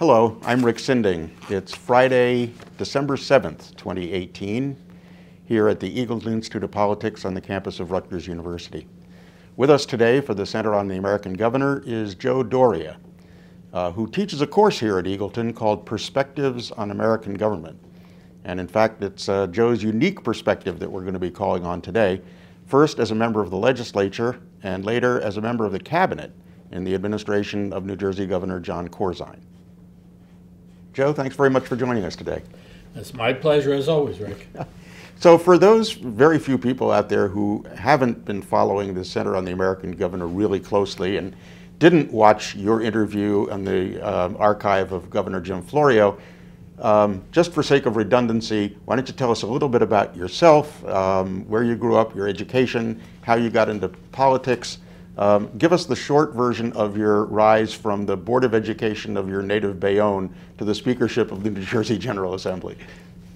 Hello, I'm Rick Sinding. It's Friday, December 7th, 2018, here at the Eagleton Institute of Politics on the campus of Rutgers University. With us today for the Center on the American Governor is Joe Doria, who teaches a course here at Eagleton called Perspectives on American Government. And in fact, it's Joe's unique perspective that we're going to be calling on today, first as a member of the legislature and later as a member of the cabinet in the administration of New Jersey Governor John Corzine. Joe, thanks very much for joining us today. It's my pleasure as always, Rick. So for those very few people out there who haven't been following the Center on the American Governor really closely and didn't watch your interview on the archive of Governor Jim Florio, just for sake of redundancy, why don't you tell us a little bit about yourself, where you grew up, your education, how you got into politics. Give us the short version of your rise from the Board of Education of your native Bayonne to the speakership of the New Jersey General Assembly.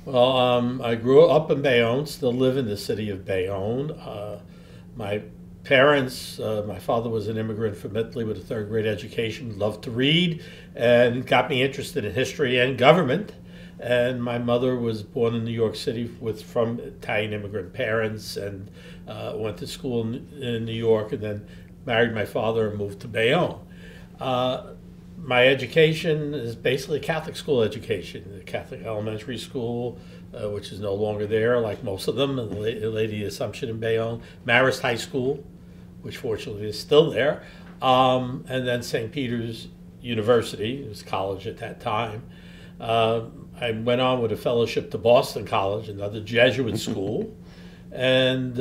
Well, I grew up in Bayonne, still live in the city of Bayonne. My parents, my father was an immigrant from Italy with a third-grade education, loved to read, and got me interested in history and government. And my mother was born in New York City from Italian immigrant parents, and went to school in New York, and then married my father and moved to Bayonne. My education is basically a Catholic school education, a Catholic elementary school, which is no longer there, like most of them, Lady Assumption in Bayonne, Marist High School, which fortunately is still there, and then St. Peter's University, it was college at that time. I went on with a fellowship to Boston College, another Jesuit school, and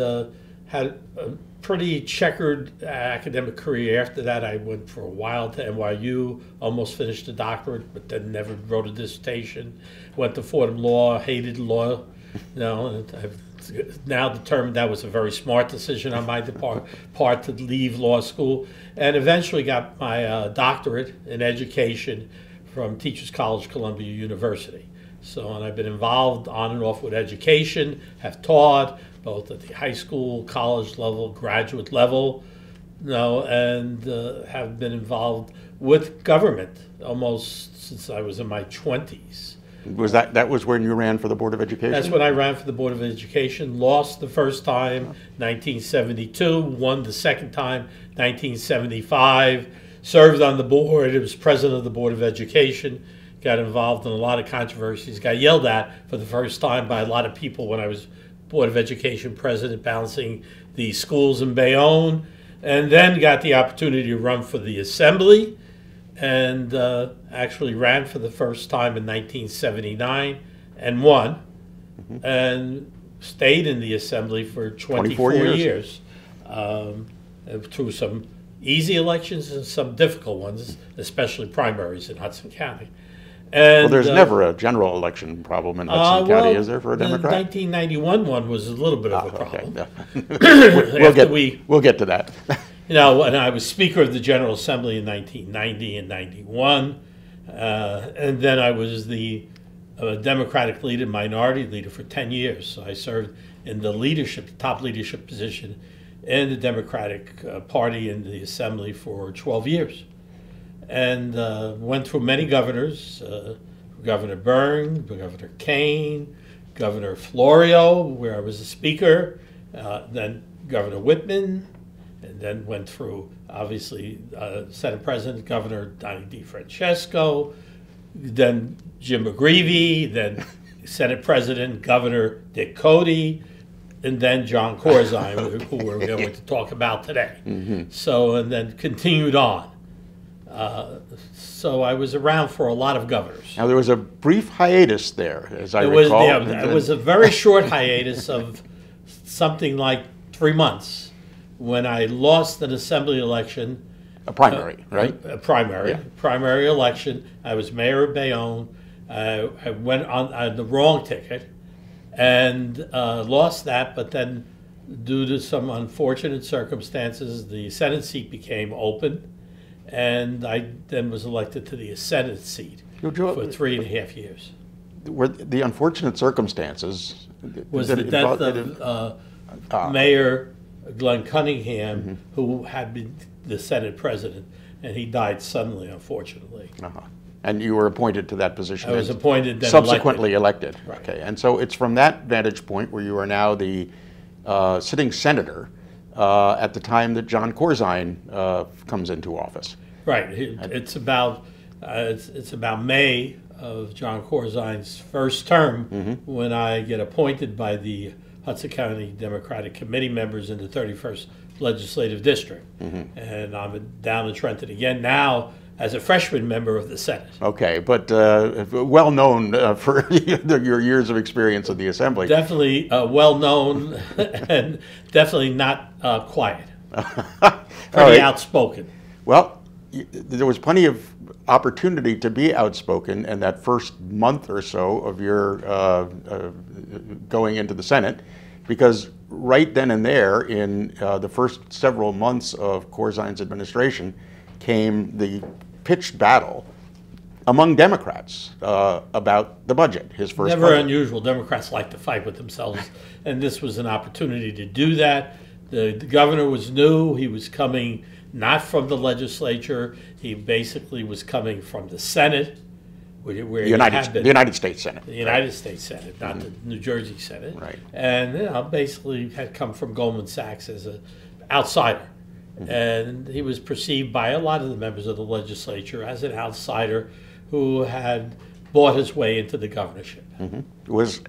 had a pretty checkered academic career. After that, I went for a while to NYU, almost finished a doctorate, but then never wrote a dissertation. Went to Fordham Law, hated law. And I've now determined that was a very smart decision on my part to leave law school, and eventually got my doctorate in education from Teachers College, Columbia University. And I've been involved on and off with education, have taught both at the high school, college level, graduate level, and have been involved with government almost since I was in my 20s. Was that was when you ran for the Board of Education? That's when I ran for the Board of Education. Lost the first time, 1972. Won the second time, 1975. Served on the board. It was president of the Board of Education. Got involved in a lot of controversies. Got yelled at for the first time by a lot of people when I was Board of Education president, balancing the schools in Bayonne. And then got the opportunity to run for the Assembly, and actually ran for the first time in 1979 and won, and stayed in the Assembly for 24 years. Through some easy elections and some difficult ones, especially primaries in Hudson County. And, well, there's never a general election problem in Hudson County, is there, for a Democrat? The 1991 one was a little bit of a problem. Okay, yeah. We'll get to that. When I was Speaker of the General Assembly in 1990 and 91, and then I was the Democratic leader, minority leader for 10 years. So I served in the top leadership position in the Democratic Party in the Assembly for 12 years. And went through many governors, Governor Byrne, Governor Kane, Governor Florio, where I was the Speaker, then Governor Whitman, and then went through, obviously, Senate President, Governor Donnie DeFrancesco, then Jim McGreevey, then Senate President, Governor Dick Cody, and then John Corzine, who we're going to talk about today. And then continued on. So I was around for a lot of governors. Now, there was a brief hiatus there, as I recall. It was a very short hiatus of something like 3 months when I lost an Assembly election. A primary, right? A primary election. I was mayor of Bayonne. I went on the wrong ticket and lost that, but then due to some unfortunate circumstances, the Senate seat became open. And I then was elected to the Senate seat for 3.5 years. Were the unfortunate circumstances? Was the death of Mayor Glenn Cunningham, who had been the Senate president, and he died suddenly, unfortunately. And you were appointed to that position. I was appointed, then subsequently elected. Right. Okay, and so it's from that vantage point where you are now the sitting senator at the time that John Corzine comes into office. Right. It's about May of John Corzine's first term when I get appointed by the Hudson County Democratic Committee members in the 31st Legislative District. And I'm down in Trenton again now as a freshman member of the Senate. Okay, but well known for your years of experience in the Assembly. Definitely well known and definitely not quiet. Pretty outspoken. Well, there was plenty of opportunity to be outspoken in that first month or so of your going into the Senate, because right then and there in the first several months of Corzine's administration came the pitched battle among Democrats about the budget, his first Never budget. unusual. Democrats like to fight with themselves, and this was an opportunity to do that. The governor was new. He was coming not from the legislature. He basically was coming from the Senate, where the United States Senate. The United States Senate, not the New Jersey Senate. Right. And basically had come from Goldman Sachs as an outsider. And he was perceived by a lot of the members of the legislature as an outsider who had bought his way into the governorship. Was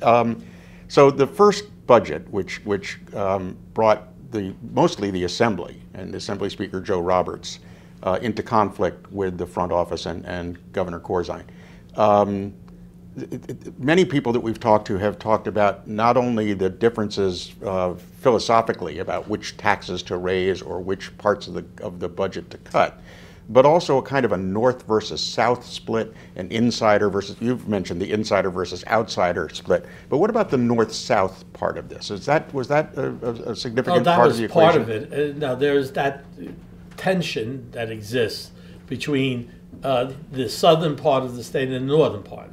so the first budget, which brought mostly the Assembly and Assembly Speaker Joe Roberts into conflict with the front office and Governor Corzine. Many people that we've talked to have talked about not only the differences philosophically about which taxes to raise or which parts of the budget to cut, but also a kind of a North versus South split, an insider versus, you've mentioned the insider versus outsider split, but what about the North-South part of this? Was that a significant part of the equation? That was part of it. Now there's that tension that exists between the southern part of the state and the northern part.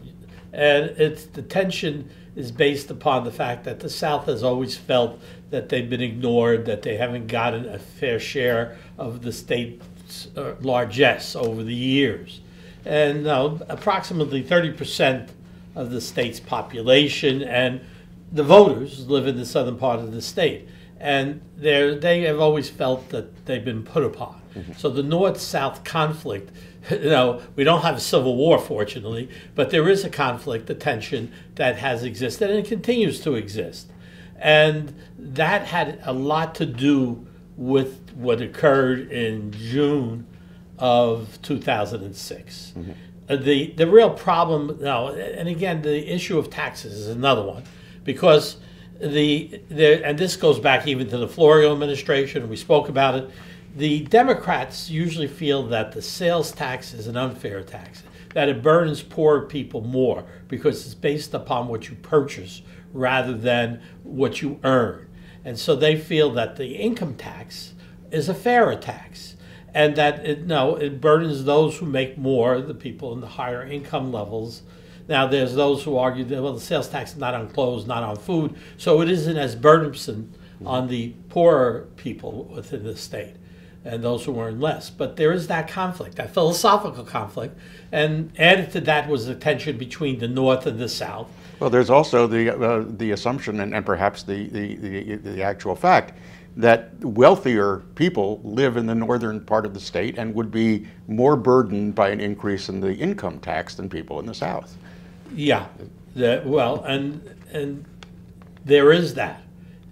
And the tension is based upon the fact that the South has always felt that they've been ignored, that they haven't gotten a fair share of the state's largesse over the years. And approximately 30% of the state's population and the voters live in the southern part of the state. And they have always felt that they've been put upon. So the North-South conflict, we don't have a civil war, fortunately, but there is a conflict, a tension that has existed and it continues to exist. And that had a lot to do with what occurred in June of 2006. The real problem now, and again, the issue of taxes is another one, because and this goes back even to the Florio administration, and we spoke about it. The Democrats usually feel that the sales tax is an unfair tax, that it burdens poor people more because it's based upon what you purchase rather than what you earn. And so they feel that the income tax is a fairer tax, and that it burdens those who make more, the people in the higher income levels. Now, there's those who argue that, well, the sales tax is not on clothes, not on food, so it isn't as burdensome on the poorer people within the state and those who earn less. But there is that conflict, that philosophical conflict, and added to that was the tension between the North and the South. Well, there's also the assumption and perhaps the actual fact that wealthier people live in the northern part of the state and would be more burdened by an increase in the income tax than people in the South. Yeah, and there is that.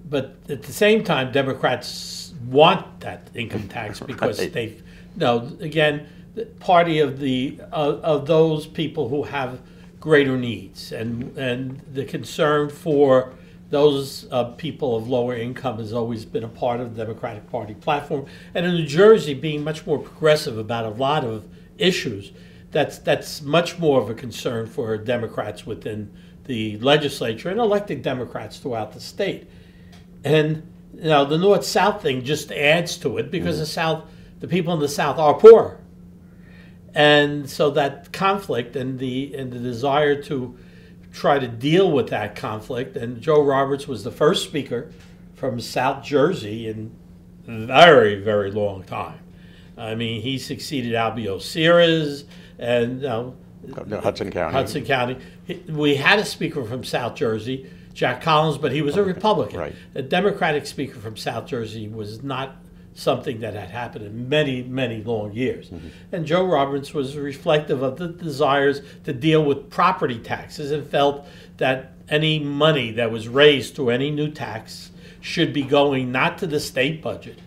But at the same time, Democrats want that income tax because right. Again, the party of those people who have greater needs, and the concern for those people of lower income has always been a part of the Democratic Party platform. And in New Jersey, being much more progressive about a lot of issues, that's much more of a concern for Democrats within the legislature and elected Democrats throughout the state. And the North-South thing just adds to it because the people in the South are poor. And so that conflict and the desire to try to deal with that conflict, and Joe Roberts was the first speaker from South Jersey in a very, very long time. I mean, he succeeded Albio Sears, and Hudson County. Hudson County. We had a speaker from South Jersey, Jack Collins, but he was a Republican. Right. A Democratic speaker from South Jersey was not something that had happened in many, many long years. And Joe Roberts was reflective of the desires to deal with property taxes and felt that any money that was raised through any new tax should be going not to the state budget,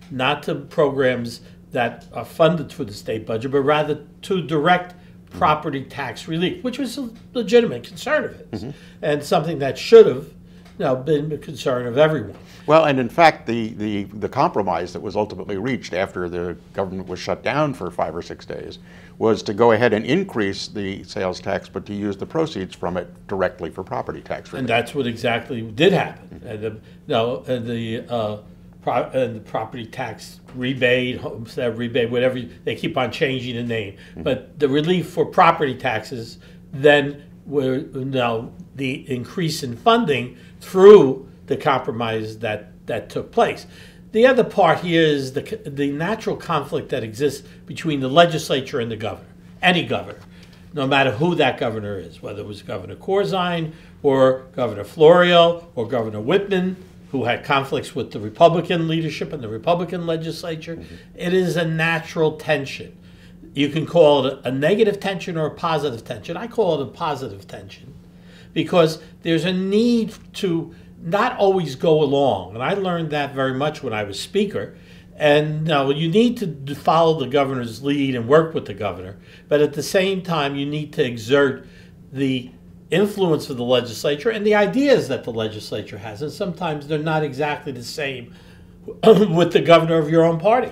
not to programs that are funded through the state budget, but rather to direct property tax relief, which was a legitimate concern of his, and something that should have been a concern of everyone. Well, and in fact, the compromise that was ultimately reached after the government was shut down for 5 or 6 days was to go ahead and increase the sales tax, but to use the proceeds from it directly for property tax relief. And that's what exactly did happen. And the property tax rebate, homestead rebate, whatever, they keep on changing the name. But the relief for property taxes then were the increase in funding through the compromise that took place. The other part here is the natural conflict that exists between the legislature and the governor, any governor, no matter who that governor is, whether it was Governor Corzine or Governor Florio or Governor Whitman, who had conflicts with the Republican leadership and the Republican legislature. It is a natural tension. You can call it a negative tension or a positive tension. I call it a positive tension because there's a need to not always go along. And I learned that very much when I was speaker. And you need to follow the governor's lead and work with the governor. But at the same time, you need to exert the influence of the legislature and the ideas that the legislature has. And sometimes they're not exactly the same with the governor of your own party.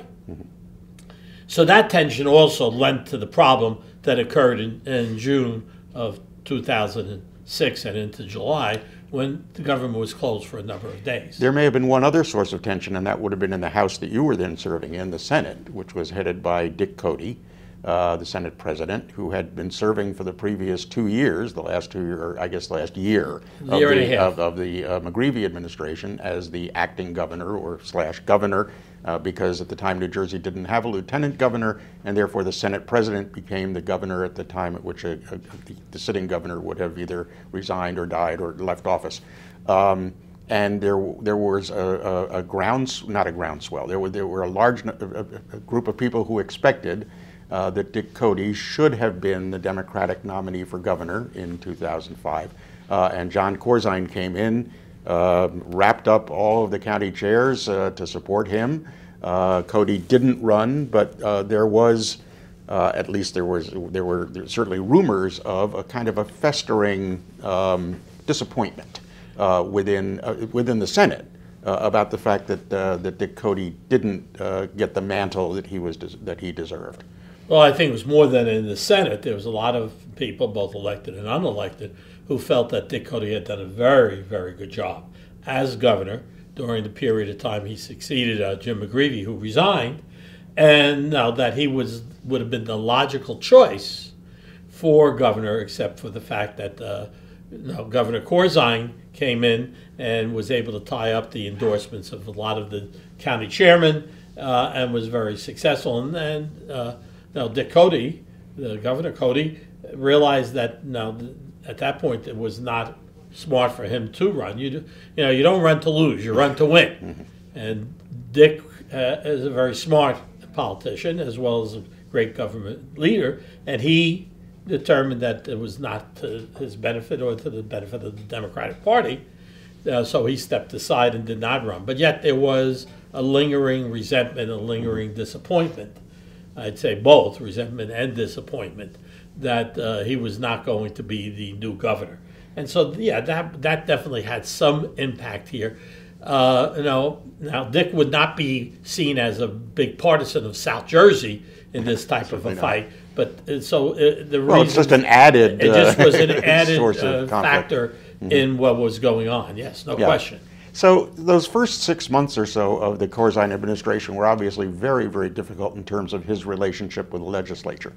So that tension also lent to the problem that occurred in June of 2006 and into July, when the government was closed for a number of days. There may have been one other source of tension, and that would have been in the House that you were then serving in, the Senate, which was headed by Dick Cody, the Senate president, who had been serving for the previous 2 years, the last 2 years, or I guess last year, of the McGreevey administration as the acting governor or / governor, because at the time New Jersey didn't have a lieutenant governor, and therefore the Senate president became the governor at the time at which the sitting governor would have either resigned or died or left office. And there was a groundswell. There were a large group of people who expected that Dick Cody should have been the Democratic nominee for governor in 2005. And John Corzine came in, wrapped up all of the county chairs to support him. Cody didn't run, but there were certainly rumors of a kind of a festering disappointment within the Senate about the fact that Dick Cody didn't get the mantle that he deserved. Well, I think it was more than in the Senate. There was a lot of people, both elected and unelected, who felt that Dick Cody had done a very, very good job as governor during the period of time he succeeded Jim McGreevey, who resigned, and that he would have been the logical choice for governor, except for the fact that Governor Corzine came in and was able to tie up the endorsements of a lot of the county chairmen and was very successful. And then Dick Cody, Governor Cody, realized that at that point it was not smart for him to run. You don't run to lose, you run to win. And Dick is a very smart politician as well as a great government leader, and he determined that it was not to his benefit or to the benefit of the Democratic Party, so he stepped aside and did not run. But yet there was a lingering resentment, a lingering disappointment. I'd say both, resentment and disappointment, that he was not going to be the new governor. And so, that definitely had some impact here. Now Dick would not be seen as a big partisan of South Jersey in this type of a fight, but it's just an added. It just was an added source of factor in what was going on. Yes, no question. So those first 6 months or so of the Corzine administration were obviously very, very difficult in terms of his relationship with the legislature.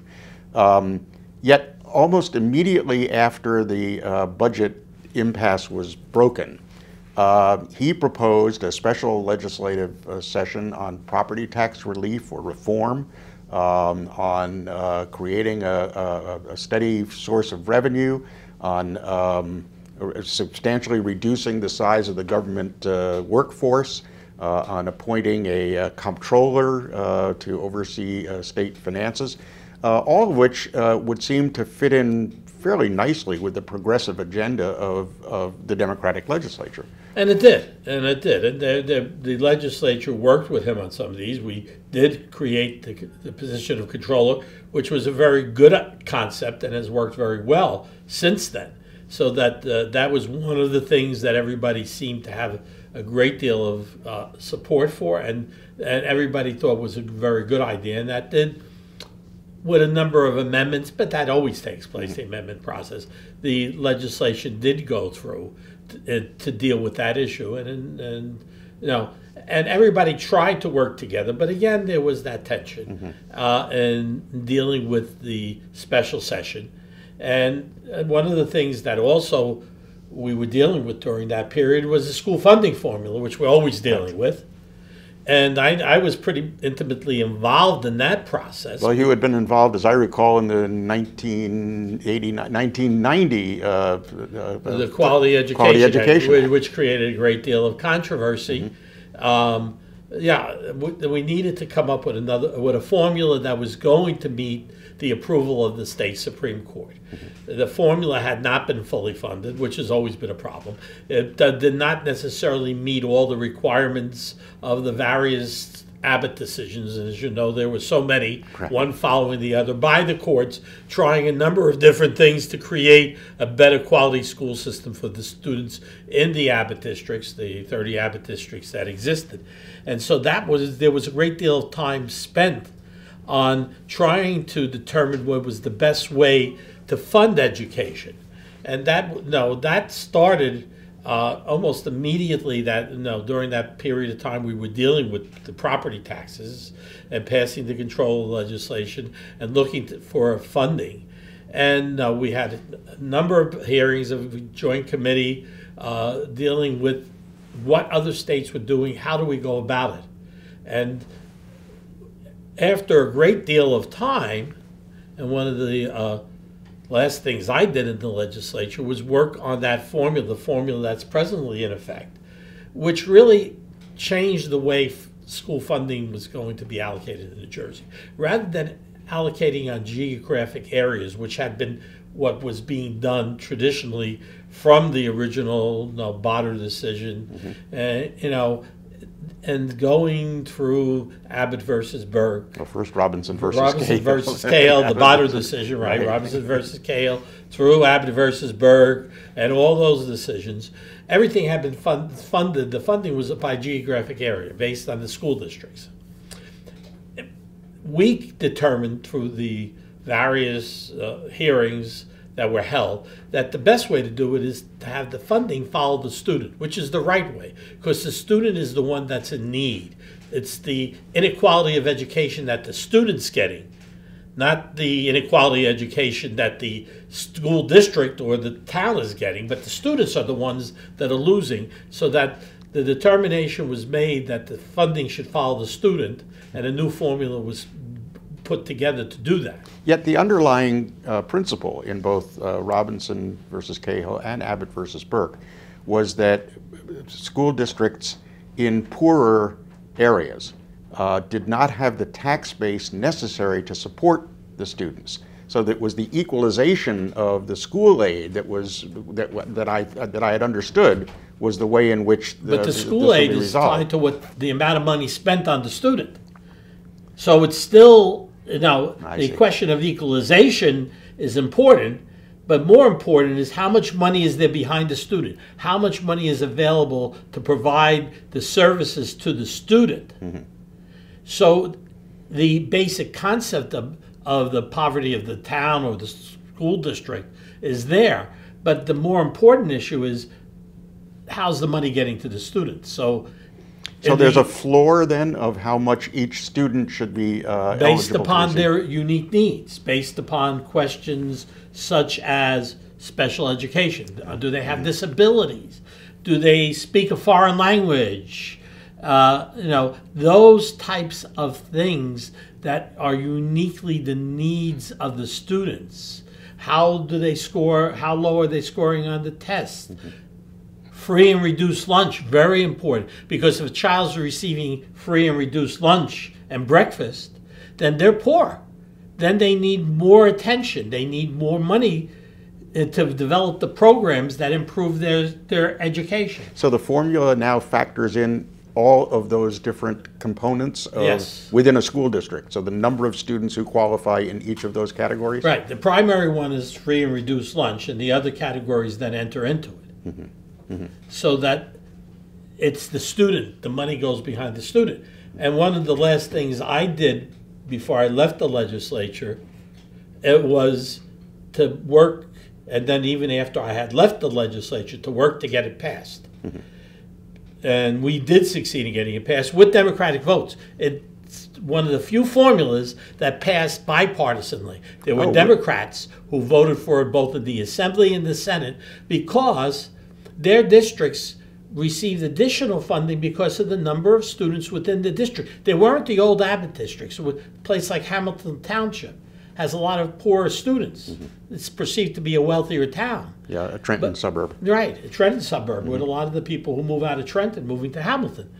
Yet almost immediately after the budget impasse was broken, he proposed a special legislative session on property tax relief or reform on creating a steady source of revenue, on substantially reducing the size of the government workforce, on appointing a comptroller to oversee state finances, all of which would seem to fit in fairly nicely with the progressive agenda of the Democratic legislature. And it did, and it did. And the legislature worked with him on some of these. We did create the position of controller, which was a very good concept and has worked very well since then. So that was one of the things that everybody seemed to have a great deal of support for, and everybody thought was a very good idea. And that did, with a number of amendments, but that always takes place, the amendment process. The legislation did go through to deal with that issue, and everybody tried to work together. But again, there was that tension in dealing with the special session. And one of the things that also we were dealing with during that period was the school funding formula, which we're always dealing with. And I was pretty intimately involved in that process. Well, you had been involved, as I recall, in the 1990 the Quality Education Act, which created a great deal of controversy. We needed to come up with a formula that was going to meet the approval of the state Supreme Court. The formula had not been fully funded, which has always been a problem. It did not necessarily meet all the requirements of the various Abbott decisions. And as you know, there were so many, one following the other, by the courts, trying a number of different things to create a better quality school system for the students in the Abbott districts, the 30 Abbott districts that existed. And so there was a great deal of time spent on trying to determine what was the best way to fund education. And that started almost immediately during that period of time we were dealing with the property taxes and passing the control legislation and looking for funding. And we had a number of hearings of a joint committee dealing with what other states were doing, how do we go about it. And after a great deal of time, and one of the last things I did in the legislature was work on that formula, the formula that's presently in effect, which really changed the way school funding was going to be allocated in New Jersey. Rather than allocating on geographic areas, which had been what was being done traditionally from the original Botter decision, and going through Abbott versus Burke. Well, first Robinson versus Cahill, the Botter decision, right? Robinson versus Cahill, through Abbott versus Burke, and all those decisions. Everything had been funded. The funding was by geographic area, based on the school districts. We determined through the various hearings that were held, that the best way to do it is to have the funding follow the student, which is the right way, because the student is the one that's in need. It's the inequality of education that the student's getting, not the inequality of education that the school district or the town is getting, but the students are the ones that are losing, so that the determination was made that the funding should follow the student, and a new formula was put together to do that. Yet the underlying principle in both Robinson versus Cahill and Abbott versus Burke was that school districts in poorer areas did not have the tax base necessary to support the students. So that was the equalization of the school aid that I had understood was the way in which the school aid is tied to what the amount of money spent on the student. So it's still, the question of equalization is important, but more important is how much money is there behind the student? How much money is available to provide the services to the student? So the basic concept of the poverty of the town or the school district is there, but the more important issue is how's the money getting to the student? So there's a floor then of how much each student should be based upon their unique needs, based upon questions such as special education. Do they have disabilities? Do they speak a foreign language? those types of things that are uniquely the needs of the students. How do they score? How low are they scoring on the test? Free and reduced lunch, very important, because if a child's receiving free and reduced lunch and breakfast, then they're poor. Then they need more attention. They need more money to develop the programs that improve their education. So the formula now factors in all of those different components within a school district. So the number of students who qualify in each of those categories? Right. The primary one is free and reduced lunch, and the other categories then enter into it. So that it's the student. The money goes behind the student. And one of the last things I did before I left the legislature, it was to work, and then even after I had left the legislature, to work to get it passed. And we did succeed in getting it passed with Democratic votes. It's one of the few formulas that passed bipartisanly. There were Democrats who voted for it both in the Assembly and the Senate because their districts received additional funding because of the number of students within the district. They weren't the old Abbott districts. A place like Hamilton Township has a lot of poorer students. It's perceived to be a wealthier town. Yeah, a Trenton suburb. Right, a Trenton suburb with a lot of the people who move out of Trenton moving to Hamilton.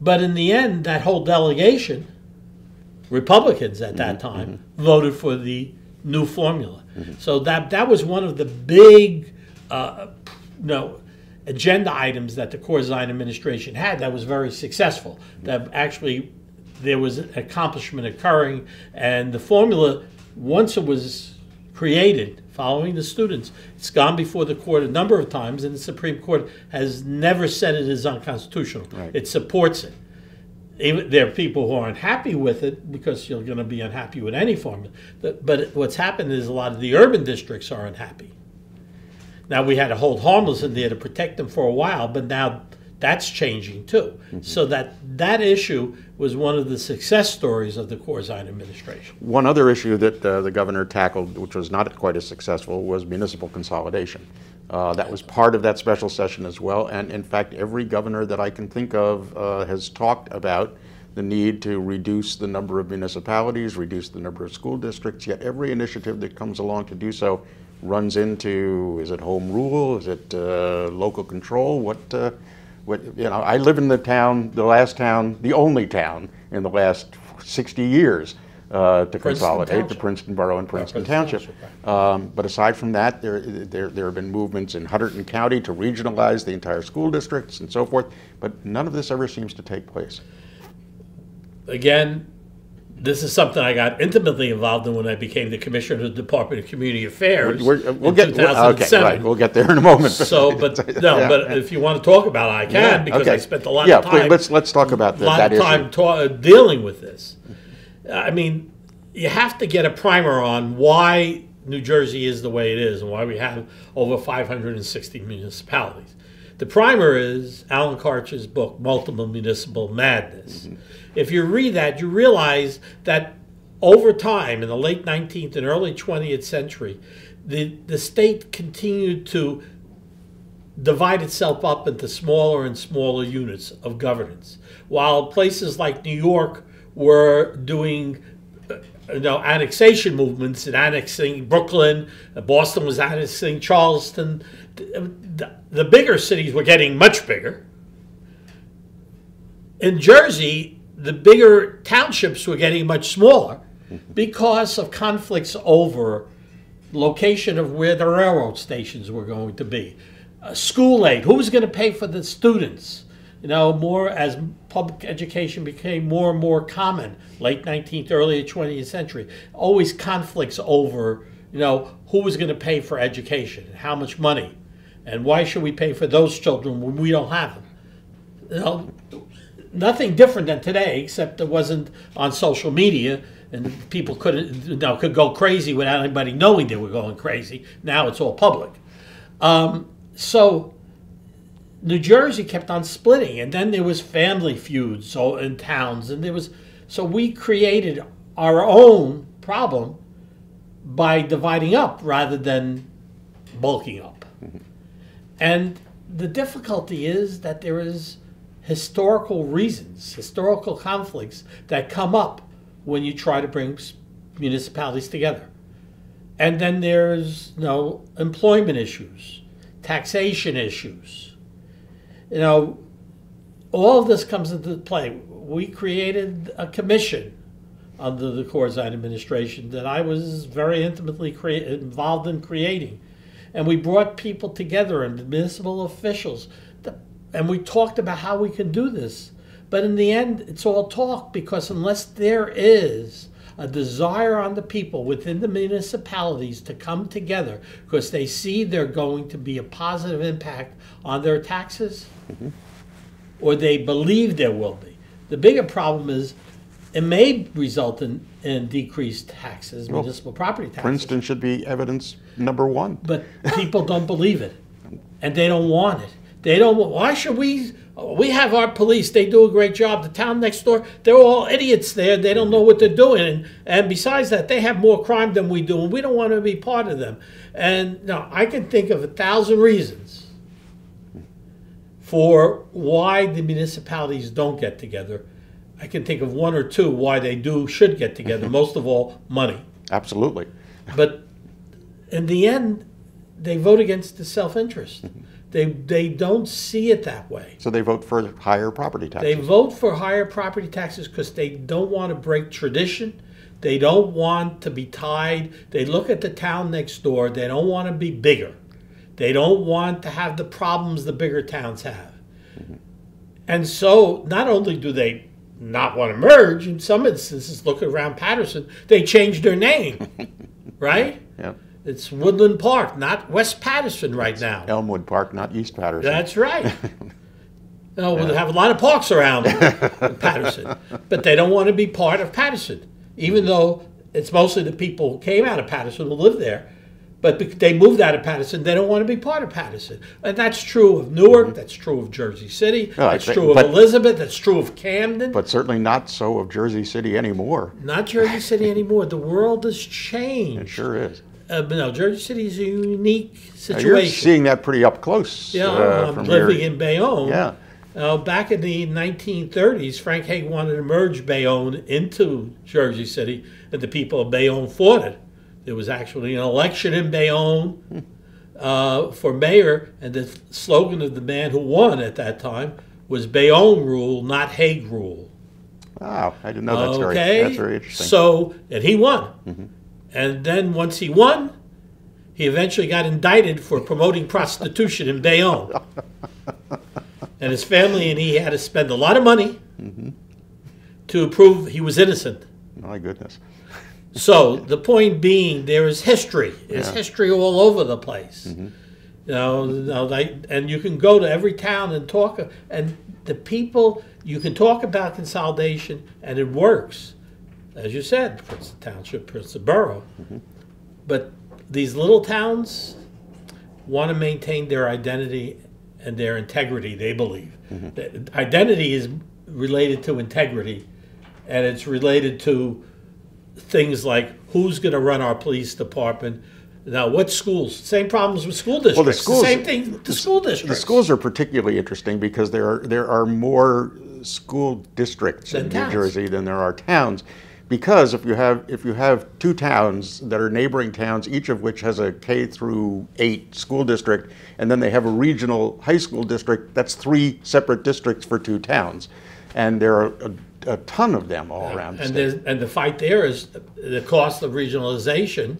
But in the end, that whole delegation, Republicans at that time, voted for the new formula. So that was one of the big agenda items that the Corzine administration had that was very successful. That actually there was an accomplishment occurring, and the formula, once it was created, following the students, it's gone before the court a number of times, and the Supreme Court has never said it is unconstitutional. Right. It supports it. Even, there are people who aren't happy with it because you're going to be unhappy with any formula. But what's happened is a lot of the urban districts are unhappy. Now, we had to hold harmless in there to protect them for a while, but now that's changing too. So that issue was one of the success stories of the Corzine administration. One other issue that the governor tackled, which was not quite as successful, was municipal consolidation. That was part of that special session as well, and in fact every governor that I can think of has talked about the need to reduce the number of municipalities, reduce the number of school districts, yet every initiative that comes along to do so runs into, is it home rule, is it local control, I live in the town, the only town in the last 60 years to consolidate, the Princeton Borough and Princeton Township. But aside from that, there have been movements in Hunterdon County to regionalize the entire school districts and so forth, but none of this ever seems to take place. Again, this is something I got intimately involved in when I became the commissioner of the Department of Community Affairs in 2007. Right, we'll get there in a moment. So, but if you want to talk about it, I can, because I spent a lot of time. Let's talk about that issue. Time dealing with this. I mean, you have to get a primer on why New Jersey is the way it is and why we have over 560 municipalities. The primer is Alan Karcher's book, Multiple Municipal Madness. If you read that, you realize that over time, in the late 19th and early 20th century, the state continued to divide itself up into smaller and smaller units of governance. While places like New York were doing annexation movements and annexing Brooklyn, Boston was annexing Charleston, the bigger cities were getting much bigger. In Jersey, the bigger townships were getting much smaller because of conflicts over location of where the railroad stations were going to be. School aid, who was going to pay for the students? More as public education became more and more common, late 19th, early 20th century, always conflicts over, who was going to pay for education and how much money, and why should we pay for those children when we don't have them? Nothing different than today, except it wasn't on social media and people could go crazy without anybody knowing they were going crazy. Now it's all public. So New Jersey kept on splitting, and then there was family feuds in towns, and so we created our own problem by dividing up rather than bulking up. And the difficulty is that there is historical reasons, historical conflicts that come up when you try to bring municipalities together. And then there's, employment issues, taxation issues. All of this comes into play. We created a commission under the Corzine administration that I was very intimately involved in creating. And we brought people together and municipal officials, and we talked about how we can do this. But in the end, it's all talk, because unless there is a desire on the people within the municipalities to come together because they see they're going to be a positive impact on their taxes, or they believe there will be. The bigger problem is it may result in decreased taxes, municipal property taxes. Princeton should be evidence number one. But people don't believe it, and they don't want it. They don't. Why should we? We have our police. They do a great job. The town next door, they're all idiots there. They don't know what they're doing. And besides that, they have more crime than we do, and we don't want to be part of them. And now I can think of 1,000 reasons for why the municipalities don't get together. I can think of 1 or 2 why they should get together. Most of all, money. Absolutely. But in the end, they vote against the self-interest. They don't see it that way. So they vote for higher property taxes. They vote for higher property taxes because they don't want to break tradition. They don't want to be tied. They look at the town next door. They don't want to be bigger. They don't want to have the problems the bigger towns have. And so not only do they not want to merge, in some instances, look around Patterson, they changed their name, right? Yeah. It's Woodland Park, not West Patterson right now. Elmwood Park, not East Patterson. That's right. They have a lot of parks around Patterson, but they don't want to be part of Patterson, even though it's mostly the people who came out of Patterson who live there. But they moved out of Patterson, they don't want to be part of Patterson. And that's true of Newark, that's true of Jersey City, that's true of Elizabeth, that's true of Camden. But certainly not so of Jersey City anymore. Not Jersey City anymore. The world has changed. It sure is. But no, Jersey City is a unique situation. You're seeing that pretty up close. I'm living in Bayonne. Yeah. Back in the 1930s, Frank Hague wanted to merge Bayonne into Jersey City, and the people of Bayonne fought it. There was actually an election in Bayonne for mayor, and the slogan of the man who won at that time was Bayonne rule, not Hague rule. Wow, I didn't know that story. Okay? That's very interesting. So, and he won. And then once he won, he eventually got indicted for promoting prostitution in Bayonne. And his family and he had to spend a lot of money to prove he was innocent. My goodness. So the point being, there is history. There's history all over the place. And you can go to every town and talk, and the people, you can talk about consolidation, and it works. As you said, Princeton Township, Princeton Borough. But these little towns want to maintain their identity and their integrity, they believe. Identity is related to integrity, and it's related to things like who's going to run our police department. Now, what schools? Same problems with school districts. Well, the schools, same thing with the school districts. The schools are particularly interesting because there are more school districts in New Jersey than there are towns. Because if you have 2 towns that are neighboring towns, each of which has a K through 8 school district, and then they have a regional high school district, that's 3 separate districts for 2 towns, and there are a ton of them all around the state. And the fight there is the cost of regionalization.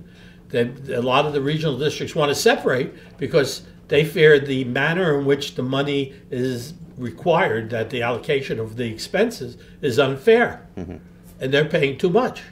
That a lot of the regional districts want to separate because they fear the manner in which the money is required, that the allocation of the expenses is unfair. And they're paying too much.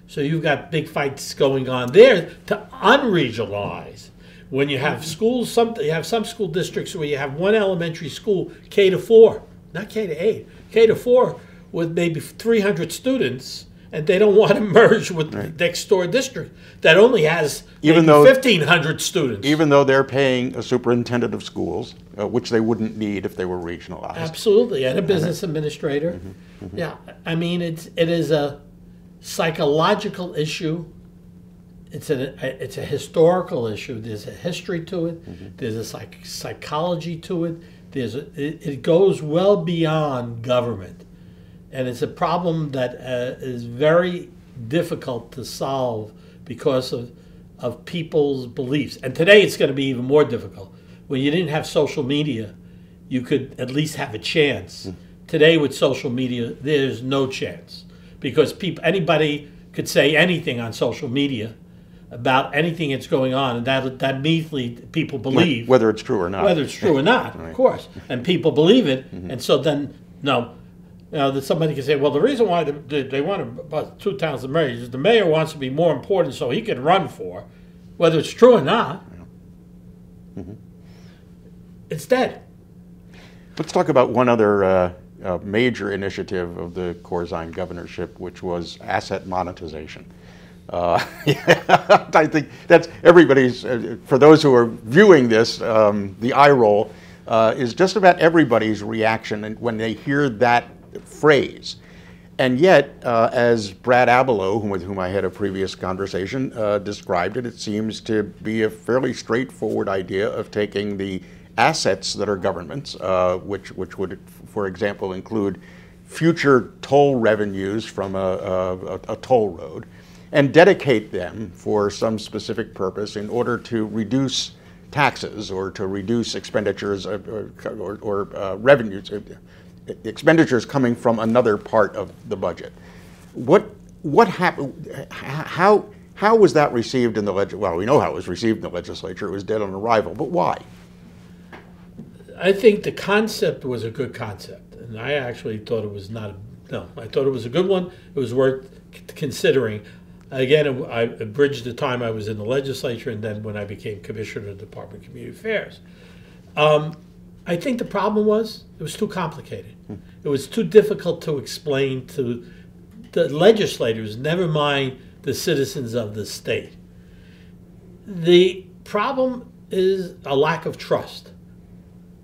So you've got big fights going on there to unregionalize. When you have schools, you have some school districts where you have one elementary school, K to 4, not K to 8, K to 4 with maybe 300 students, and they don't want to merge with the next door district that only has maybe 1,500 students. Even though they're paying a superintendent of schools, which they wouldn't need if they were regionalized. Absolutely, and a business administrator. Yeah, I mean, it is a psychological issue. It's a historical issue. There's a history to it. There's a psychology to it. It goes well beyond government, and it's a problem that is very difficult to solve because of people's beliefs. And today it's going to be even more difficult. When you didn't have social media, you could at least have a chance. Today with social media, there's no chance, because anybody could say anything on social media about anything that's going on, and that immediately people believe. Whether it's true or not. Whether it's true or not, Right. of course. And people believe it, and so then, that somebody can say, well, the reason why they want to bust 2 towns of mayors is the mayor wants to be more important so he can run for, whether it's true or not. It's dead. Let's talk about one other major initiative of the Corzine governorship, which was asset monetization. I think that's everybody's, for those who are viewing this, the eye roll is just about everybody's reaction when they hear that phrase. And yet, as Brad Abelow, with whom I had a previous conversation, described it, it seems to be a fairly straightforward idea of taking the assets that are governments, which would, for example, include future toll revenues from a toll road, and dedicate them for some specific purpose in order to reduce taxes or to reduce expenditures or revenues, expenditures coming from another part of the budget. What happened? How was that received in the legislature? Well, we know how it was received in the legislature. It was dead on arrival. But why? I think the concept was a good concept, and I actually thought it was not. I thought it was a good one. It was worth considering. Again, I bridged the time I was in the legislature and then when I became commissioner of the Department of Community Affairs. I think the problem was it was too complicated. It was too difficult to explain to the legislators, never mind the citizens of the state. The problem is a lack of trust.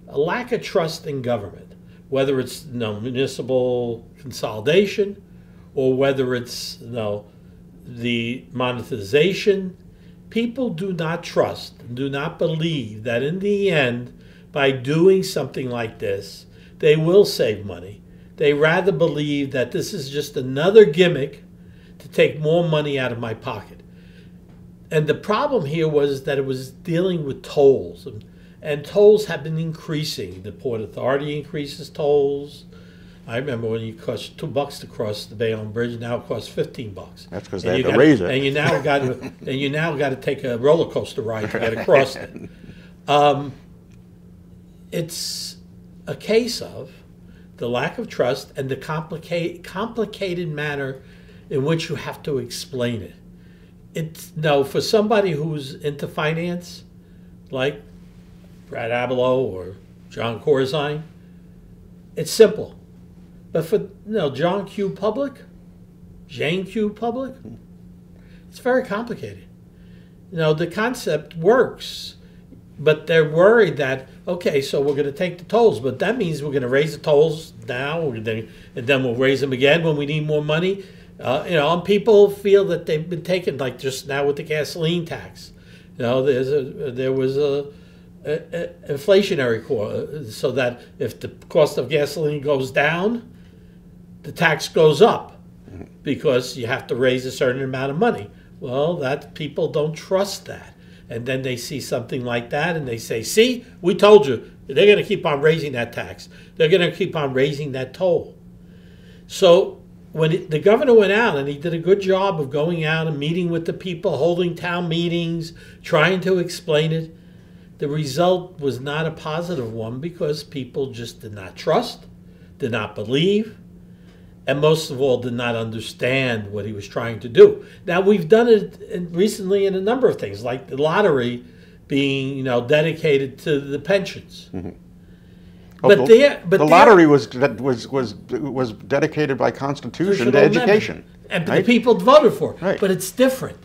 A lack of trust in government, whether it's municipal consolidation or whether it's the monetization. People do not trust, do not believe that in the end, by doing something like this, they will save money. They rather believe that this is just another gimmick to take more money out of my pocket. And the problem here was that it was dealing with tolls, and tolls have been increasing. The Port Authority increases tolls. I remember when it cost $2 to cross the Bayonne Bridge. Now it costs $15. That's because they had to raise it. And you now got to take a roller coaster ride to get across it. It's a case of the lack of trust and the complicated manner in which you have to explain it. It's for somebody who's into finance, like Brad Abelow or John Corzine, it's simple. But for John Q. Public, Jane Q. Public, it's very complicated. The concept works, but they're worried that, okay, so we're going to take the tolls, but that means we're going to raise the tolls now, and then we'll raise them again when we need more money. And people feel that they've been taken, like just now with the gasoline tax. There was a inflationary cost, so that if the cost of gasoline goes down, the tax goes up because you have to raise a certain amount of money. Well, that people don't trust that. And then they see something like that and they say, see, we told you, they're going to keep on raising that tax. They're going to keep on raising that toll. So when the governor went out, and he did a good job of going out and meeting with the people, holding town meetings, trying to explain it, the result was not a positive one because people just did not trust, did not believe, and most of all did not understand what he was trying to do. Now, we've done it recently in a number of things, like the lottery being dedicated to the pensions. Mm-hmm. But the lottery was dedicated by Constitution to education. And the people voted for it. Right. But it's different.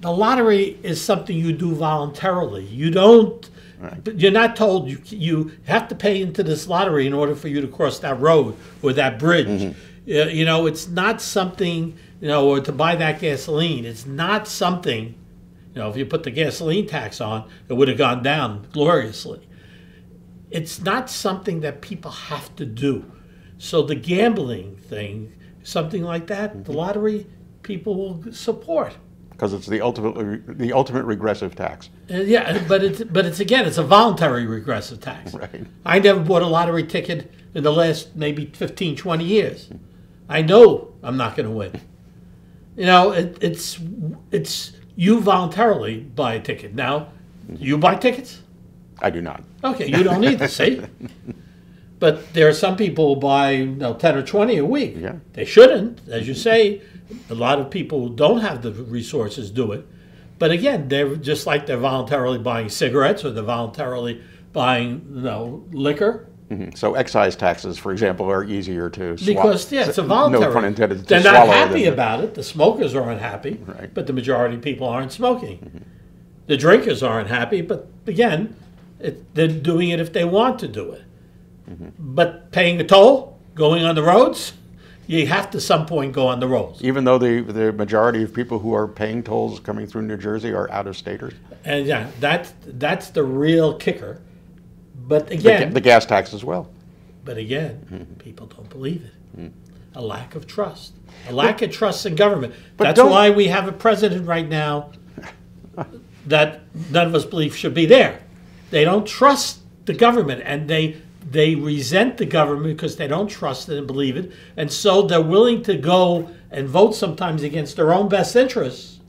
The lottery is something you do voluntarily. You don't. Right. You're not told you have to pay into this lottery in order for you to cross that road or that bridge. Mm-hmm. It's not something, or to buy that gasoline. It's not something, if you put the gasoline tax on, it would have gone down gloriously. it's not something that people have to do. So the gambling thing, something like that, the lottery, people will support. Because it's the ultimate regressive tax. Yeah, but it's a voluntary regressive tax. Right. I never bought a lottery ticket in the last maybe 15, 20 years. I know I'm not going to win. You know, it's you voluntarily buy a ticket. Now, you buy tickets? I do not. Okay, you don't either, see? But there are some people who buy 10 or 20 a week. Yeah. They shouldn't. As you say, a lot of people who don't have the resources do it. But again, they're just like they're voluntarily buying cigarettes or they're voluntarily buying liquor. Mm-hmm. So excise taxes, for example, are easier to swallow. Because, yeah, it's a voluntary. No pun intended. To they're swallow not happy about it. The smokers are unhappy, right. But the majority of people aren't smoking. Mm-hmm. The drinkers aren't happy, but again, they're doing it if they want to do it. Mm-hmm. But paying a toll, going on the roads, you have to some point go on the roads. Even though the majority of people who are paying tolls coming through New Jersey are out-of-staters? And yeah, that's the real kicker. But again... The gas tax as well. But again, people don't believe it. A lack of trust. A lack of trust in government. That's why we have a president right now that none of us believe should be there. They don't trust the government, and they resent the government because they don't trust it and believe it, and so they're willing to go and vote sometimes against their own best interests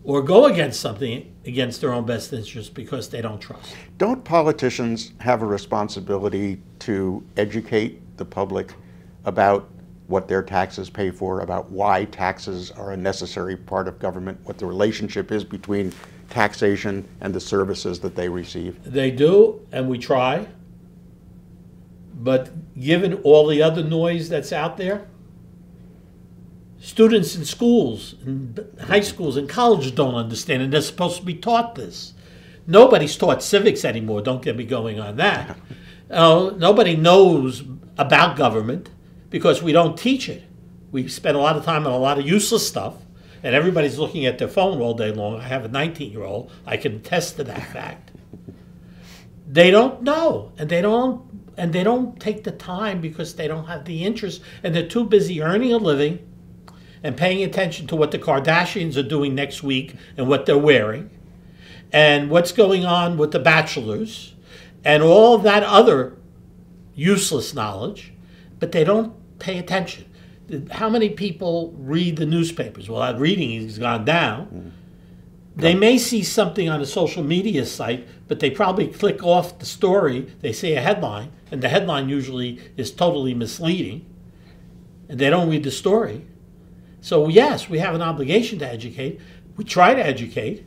or go against something against their own best interests because they don't trust. Don't politicians have a responsibility to educate the public about what their taxes pay for, about why taxes are a necessary part of government, what the relationship is between taxation and the services that they receive? They do, and we try. But given all the other noise that's out there, students in schools, in high schools and colleges don't understand, and they're supposed to be taught this. Nobody's taught civics anymore, don't get me going on that. Nobody knows about government because we don't teach it. We spend a lot of time on a lot of useless stuff, and everybody's looking at their phone all day long. I have a 19-year-old. I can attest to that fact. They don't know, and they don't take the time because they don't have the interest, and they're too busy earning a living and paying attention to what the Kardashians are doing next week and what they're wearing and what's going on with the bachelors and all that other useless knowledge, but they don't pay attention. How many people read the newspapers? Well, that reading has gone down. They may see something on a social media site, but they probably click off the story. They see a headline, and the headline usually is totally misleading, and they don't read the story. So yes, we have an obligation to educate. We try to educate,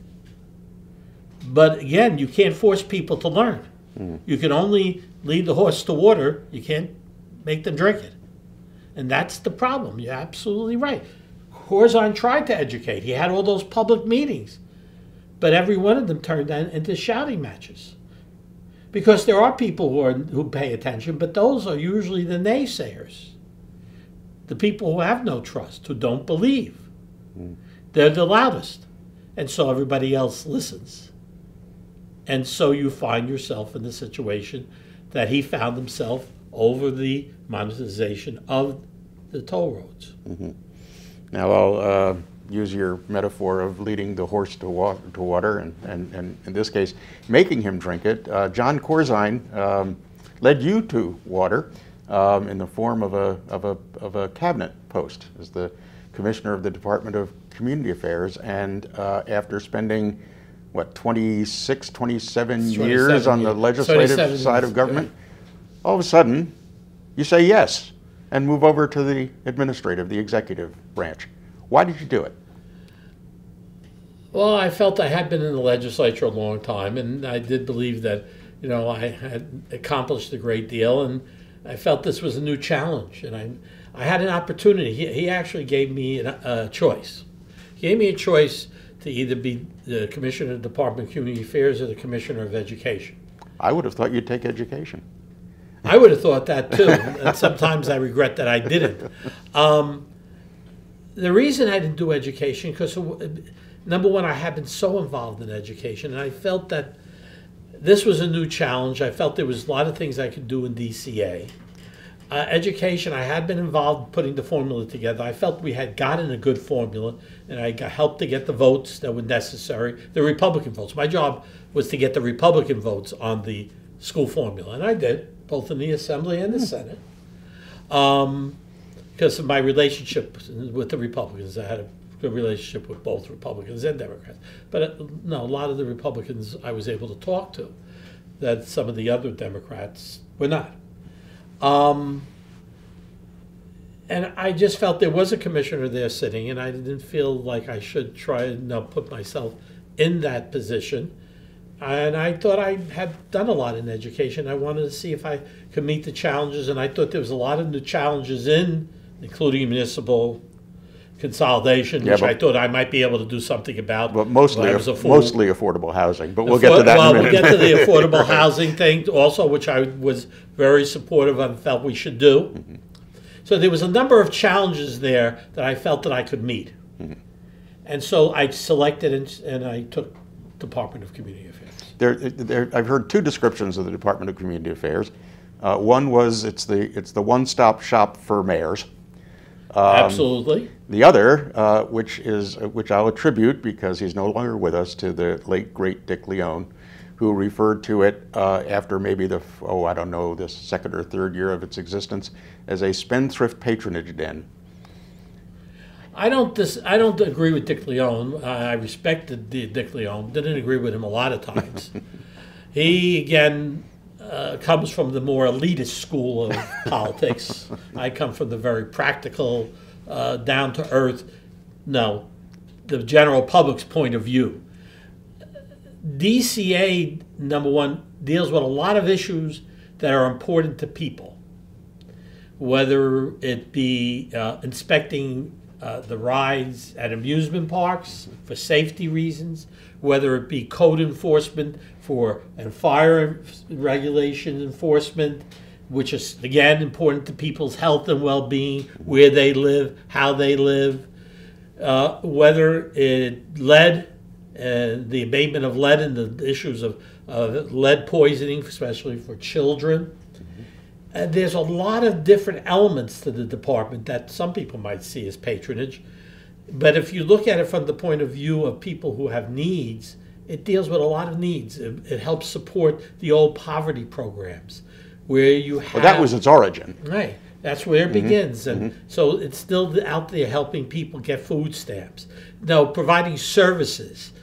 but again, you can't force people to learn. You can only lead the horse to water. You can't make them drink it. And that's the problem. You're absolutely right. Corzine tried to educate. He had all those public meetings. But every one of them turned into shouting matches. Because there are people who pay attention, but those are usually the naysayers. The people who have no trust, who don't believe. They're the loudest. And so everybody else listens. And so you find yourself in the situation that he found himself over the monetization of the toll roads. Now I'll use your metaphor of leading the horse to water, and in this case, making him drink it. John Corzine led you to water in the form of a cabinet post as the commissioner of the Department of Community Affairs, and after spending, 27 years on the legislative side of government, all of a sudden, you say yes and move over to the administrative, the executive branch. Why did you do it? Well, I felt I had been in the legislature a long time, and I did believe that, I had accomplished a great deal, and I felt this was a new challenge, and I had an opportunity. He actually gave me a choice. He gave me a choice to either be the commissioner of the Department of Community Affairs or the commissioner of Education. I would have thought you'd take education. I would have thought that too, and sometimes I regret that I didn't. The reason I didn't do education, because number one, I have been so involved in education, and I felt that this was a new challenge. I felt there was a lot of things I could do in DCA. Education, I had been involved putting the formula together. I felt we had gotten a good formula, and I helped to get the votes that were necessary, the Republican votes. My job was to get the Republican votes on the school formula, and I did, both in the Assembly and the Senate. Because of my relationship with the Republicans. I had a good relationship with both Republicans and Democrats. But no, a lot of the Republicans I was able to talk to, that some of the other Democrats were not. And I just felt there was a commissioner there sitting, and I didn't feel like I should try and put myself in that position. And I thought I had done a lot in education. I wanted to see if I could meet the challenges, and I thought there was a lot of new challenges including municipal consolidation, which I thought I might be able to do something about. But mostly affordable housing. But we'll get to that in a minute. We'll get to the affordable housing thing also, which I was very supportive of and felt we should do. Mm-hmm. So there was a number of challenges there that I felt that I could meet. Mm-hmm. And so I selected and I took Department of Community Affairs. I've heard two descriptions of the Department of Community Affairs. One was it's the one-stop shop for mayors. Absolutely. The other, which I'll attribute because he's no longer with us, to the late great Dick Leone, who referred to it after maybe the second or third year of its existence as a spendthrift patronage den. I don't agree with Dick Leone. I respected Dick Leone. Didn't agree with him a lot of times. He again comes from the more elitist school of politics. I come from the very practical, down to earth. No, the general public's point of view. DCA, number one, deals with a lot of issues that are important to people, whether it be inspecting the rides at amusement parks for safety reasons, whether it be code enforcement and fire regulation enforcement, which is again important to people's health and well-being, where they live, how they live, whether it lead and the abatement of lead and the issues of lead poisoning, especially for children. And there's a lot of different elements to the department that some people might see as patronage. But if you look at it from the point of view of people who have needs, it deals with a lot of needs. It helps support the old poverty programs where you have... Well, that was its origin. Right. That's where it begins. And so it's still out there helping people get food stamps. Providing services.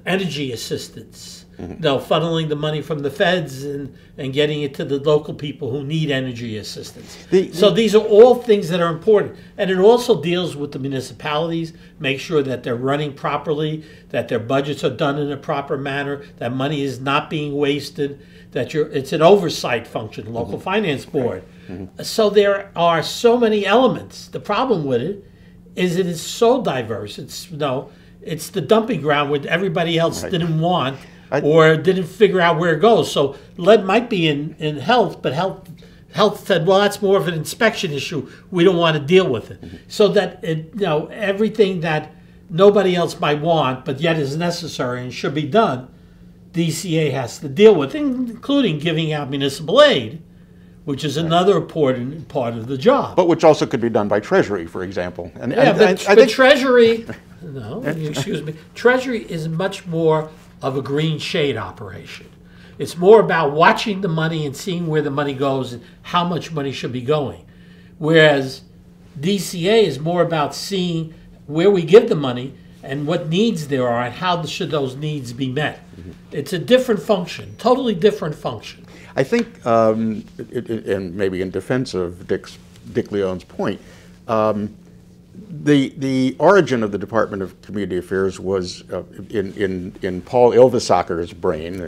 Energy assistance. Funneling the money from the feds and getting it to the local people who need energy assistance. So these are all things that are important. And it also deals with the municipalities, make sure that they're running properly, that their budgets are done in a proper manner, that money is not being wasted, that it's an oversight function, local finance board. So there are so many elements. The problem with it is it is so diverse. It's the dumping ground where everybody else didn't want or didn't figure out where it goes. So lead might be in health, but health said, well, that's more of an inspection issue. We don't want to deal with it. So that everything that nobody else might want, but yet is necessary and should be done, DCA has to deal with, including giving out municipal aid, which is another important part of the job. But which also could be done by Treasury, for example. But Treasury, excuse me, Treasury is much more of a green shade operation. It's more about watching the money and seeing where the money goes and how much money should be going. Whereas DCA is more about seeing where we give the money and what needs there are and how should those needs be met. It's a different function, totally different function. I think, and maybe in defense of Dick Leone's point, the origin of the Department of Community Affairs was in Paul Ilvisacker's brain,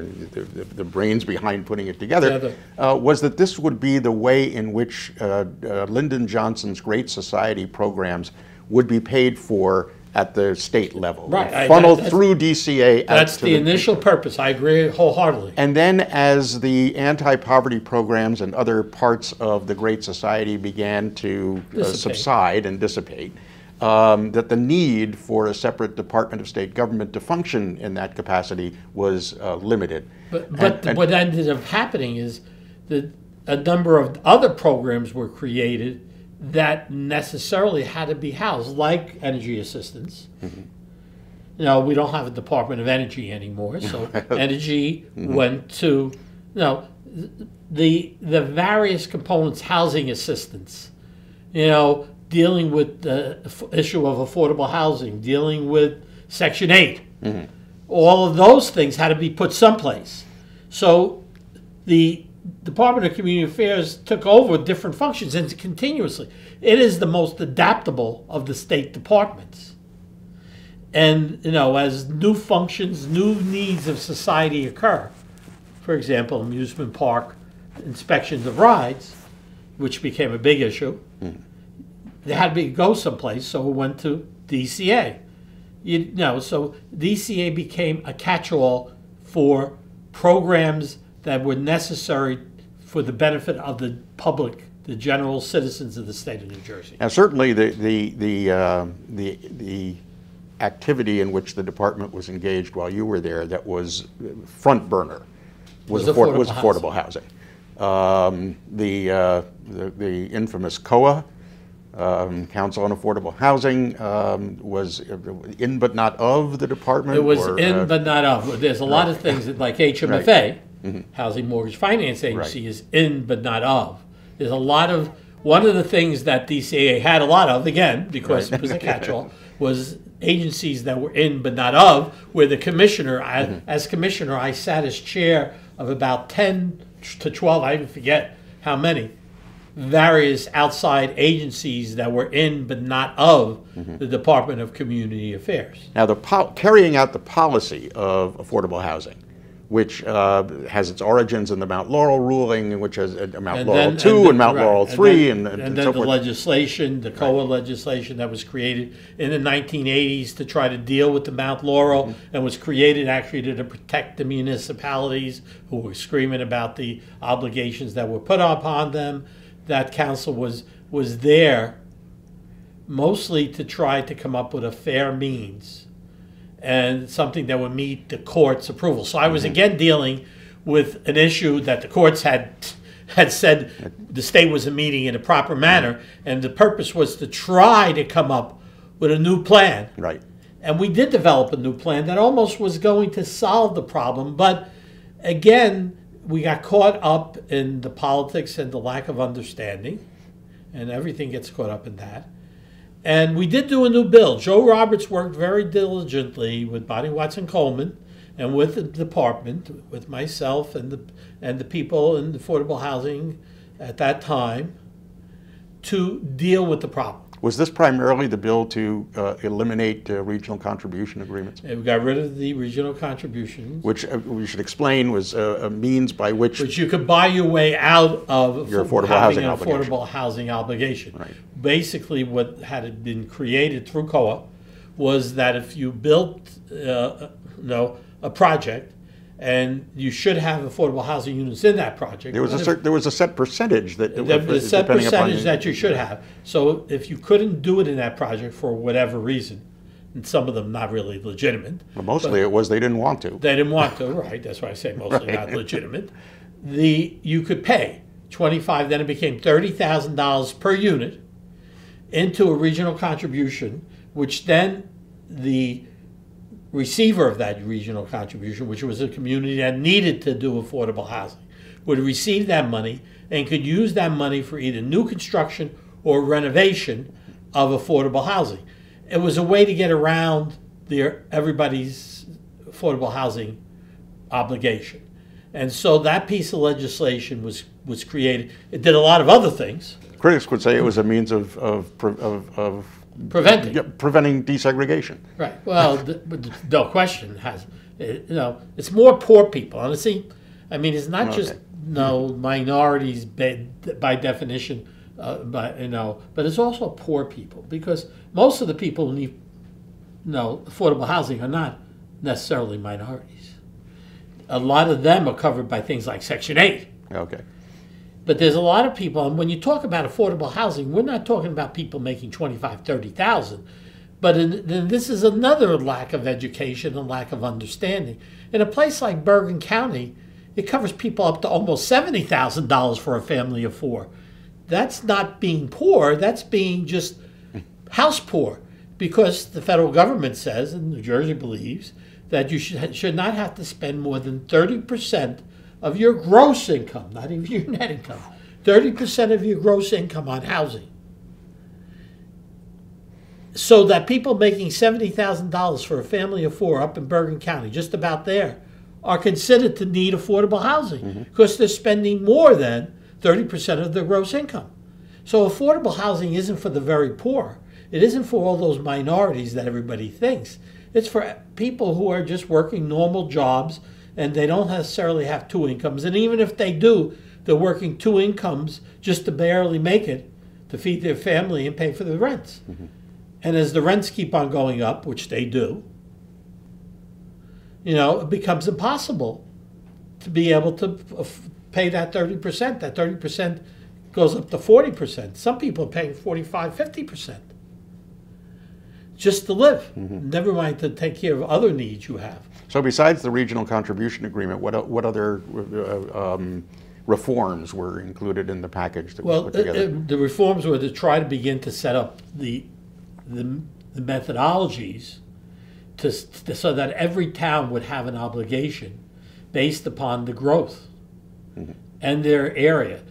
the brains behind putting it together, was that this would be the way in which Lyndon Johnson's Great Society programs would be paid for at the state level. Right. Funneled through DCA. That's the initial purpose. I agree wholeheartedly. And then as the anti-poverty programs and other parts of the Great Society began to subside and dissipate, that the need for a separate Department of State government to function in that capacity was limited. But what ended up happening is that a number of other programs were created that necessarily had to be housed, like energy assistance. Mm-hmm. You know, we don't have a Department of Energy anymore, so energy mm-hmm. went to, you know, the various components, housing assistance, you know, dealing with the issue of affordable housing, dealing with Section 8. Mm-hmm. All of those things had to be put someplace. So the Department of Community Affairs took over different functions and continuously. It is the most adaptable of the state departments. And, you know, as new functions, new needs of society occur, for example, amusement park inspections of rides, which became a big issue, they had to go someplace, so it went to DCA. You know, so DCA became a catch-all for programs that were necessary for the benefit of the public, the general citizens of the state of New Jersey. Now, certainly the activity in which the department was engaged while you were there that was front burner was affordable housing. The infamous COA, Council on Affordable Housing, was in but not of the department? It was in but not of. There's a lot of things that, like HMFA, right. Mm-hmm. Housing Mortgage Finance Agency, right. is in but not of. There's a lot of, one of the things that DCA had a lot of, again, because right. it was a catch-all, was agencies that were in but not of, where the commissioner, mm-hmm. as commissioner, I sat as chair of about 10 to 12, I even forget how many, various outside agencies that were in but not of mm-hmm. the Department of Community Affairs. Now, carrying out the policy of affordable housing, which has its origins in the Mount Laurel ruling, which has Mount Laurel 2 and Mount Laurel 3 and then so the forth. Legislation, the COA right. legislation that was created in the 1980s to try to deal with the Mount Laurel mm-hmm. and was created actually to protect the municipalities who were screaming about the obligations that were put upon them. That council was there mostly to try to come up with a fair means and something that would meet the court's approval. So I was mm-hmm. again dealing with an issue that the courts had said the state wasn't meeting in a proper manner, mm-hmm. and the purpose was to try to come up with a new plan. Right. And we did develop a new plan that almost was going to solve the problem, but again, we got caught up in the politics and the lack of understanding, and everything gets caught up in that. And we did do a new bill. Joe Roberts worked very diligently with Bonnie Watson Coleman and with the department, with myself and the people in affordable housing at that time to deal with the problem. Was this primarily the bill to eliminate regional contribution agreements? And we got rid of the regional contributions. Which we should explain was a means by which you could buy your way out of your affordable housing obligation. Right. Basically, what had been created through COA was that if you built a project, and you should have affordable housing units in that project. There was a set percentage that the set percentage that you should have. So if you couldn't do it in that project for whatever reason, and some of them not really legitimate. Well, mostly it was they didn't want to. They didn't want to, right? That's why I say mostly right. not legitimate. You could pay $25. Then it became $30,000 per unit into a regional contribution, which then the receiver of that regional contribution, which was a community that needed to do affordable housing, would receive that money and could use that money for either new construction or renovation of affordable housing. It was a way to get around everybody's affordable housing obligation. And so that piece of legislation was created. It did a lot of other things. Critics would say it was a means of preventing desegregation. Right. Well, no question has. It's more poor people. Honestly, I mean, it's not just minorities by definition, but it's also poor people, because most of the people who need affordable housing are not necessarily minorities. A lot of them are covered by things like Section 8. Okay. But there's a lot of people, and when you talk about affordable housing, we're not talking about people making 25, 30,000. But this is another lack of education and lack of understanding. In a place like Bergen County, it covers people up to almost $70,000 for a family of four. That's not being poor, that's being just house poor. Because the federal government says, and New Jersey believes, that you should not have to spend more than 30% of your gross income, not even your net income, 30% of your gross income on housing. So that people making $70,000 for a family of four up in Bergen County, just about there, are considered to need affordable housing because they're spending more than 30% of their gross income. So affordable housing isn't for the very poor. It isn't for all those minorities that everybody thinks. It's for people who are just working normal jobs and they don't necessarily have two incomes. And even if they do, they're working two incomes just to barely make it to feed their family and pay for the rents. And as the rents keep on going up, which they do, it becomes impossible to be able to pay that 30%. That 30% goes up to 40%. Some people are paying 45, 50% just to live, never mind to take care of other needs you have. So besides the regional contribution agreement, what other reforms were included in the package that was put together? The reforms were to try to begin to set up the methodologies so that every town would have an obligation based upon the growth and their area.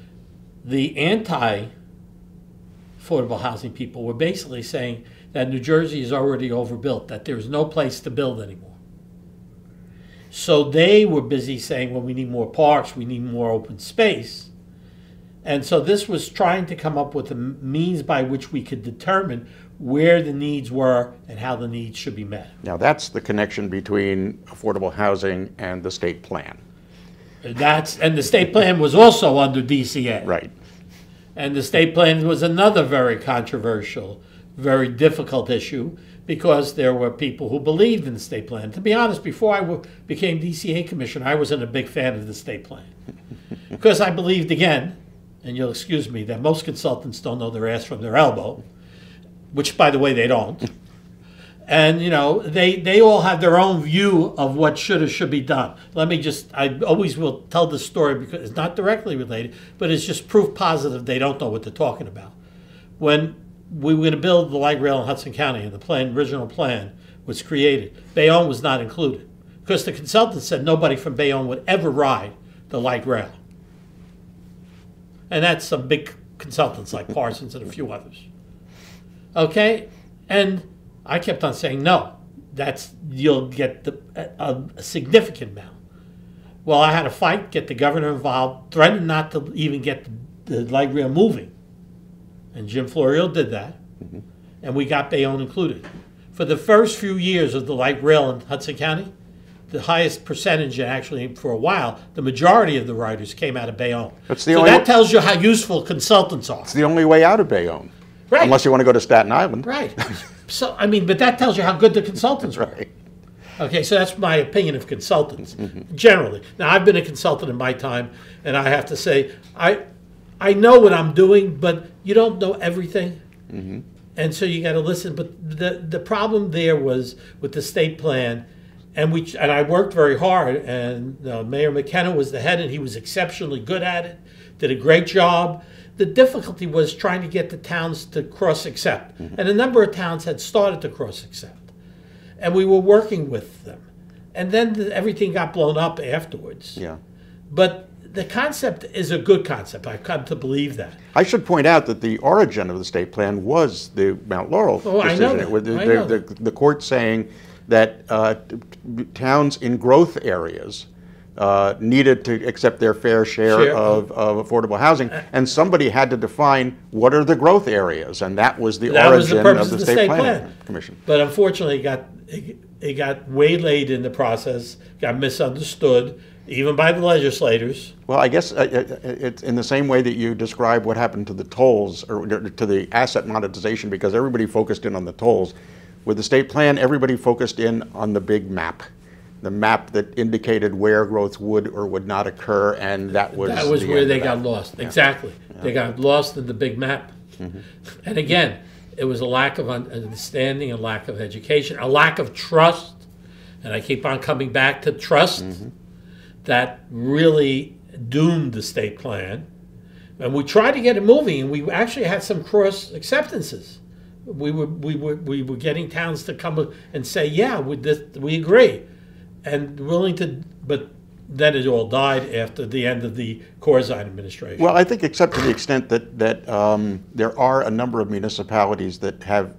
The anti-affordable housing people were basically saying that New Jersey is already overbuilt, that there's no place to build anymore. So they were busy saying, well, we need more parks, we need more open space. And so this was trying to come up with a means by which we could determine where the needs were and how the needs should be met. Now that's the connection between affordable housing and the state plan. And the state plan was also under DCA. Right. And the state plan was another very controversial, very difficult issue because there were people who believed in the state plan. To be honest, before I became DCA commissioner, I wasn't a big fan of the state plan. Because I believed, again, and you'll excuse me, that most consultants don't know their ass from their elbow, which, by the way, they don't. And, they all have their own view of what should or should be done. I always will tell this story because it's not directly related, but it's just proof positive they don't know what they're talking about. When we were going to build the light rail in Hudson County and the original plan was created, Bayonne was not included because the consultant said nobody from Bayonne would ever ride the light rail. And that's some big consultants like Parsons and a few others. Okay? And I kept on saying, no, you'll get a significant amount. Well, I had to fight, get the governor involved, threatened not to even get the light rail moving. And Jim Florio did that. And we got Bayonne included. For the first few years of the light rail in Hudson County, the highest percentage, and actually for a while, the majority of the riders came out of Bayonne. So that tells you how useful consultants are. It's the only way out of Bayonne. Right. Unless you want to go to Staten Island. Right. So, but that tells you how good the consultants were. Right. Okay, so that's my opinion of consultants, generally. Now, I've been a consultant in my time, and I have to say, I know what I'm doing, but you don't know everything. And so you got to listen. But the problem there was with the state plan, and I worked very hard, and Mayor McKenna was the head, and he was exceptionally good at it, did a great job. The difficulty was trying to get the towns to cross-accept. And a number of towns had started to cross-accept. And we were working with them. And then everything got blown up afterwards. Yeah. But the concept is a good concept. I've come to believe that. I should point out that the origin of the state plan was the Mount Laurel decision. I know that. The court saying that towns in growth areas needed to accept their fair share of affordable housing, and somebody had to define what are the growth areas, and that was the origin of the State Planning Commission. But unfortunately, it got waylaid in the process, got misunderstood, even by the legislators. Well, I guess it's in the same way that you describe what happened to the tolls, or to the asset monetization, because everybody focused in on the tolls. With the state plan, everybody focused in on the big map. the map that indicated where growth would or would not occur, and that was the where end they of got that. lost. Yeah. Exactly. Yeah. They got lost in the big map. And again, it was a lack of understanding, a lack of education, a lack of trust, and I keep on coming back to trust, that really doomed the state plan. And we tried to get it moving, and we actually had some cross acceptances. We were getting towns to come and say, yeah, we agree, and willing to, but then it all died after the end of the Corzine administration. Well, I think except to the extent that there are a number of municipalities that have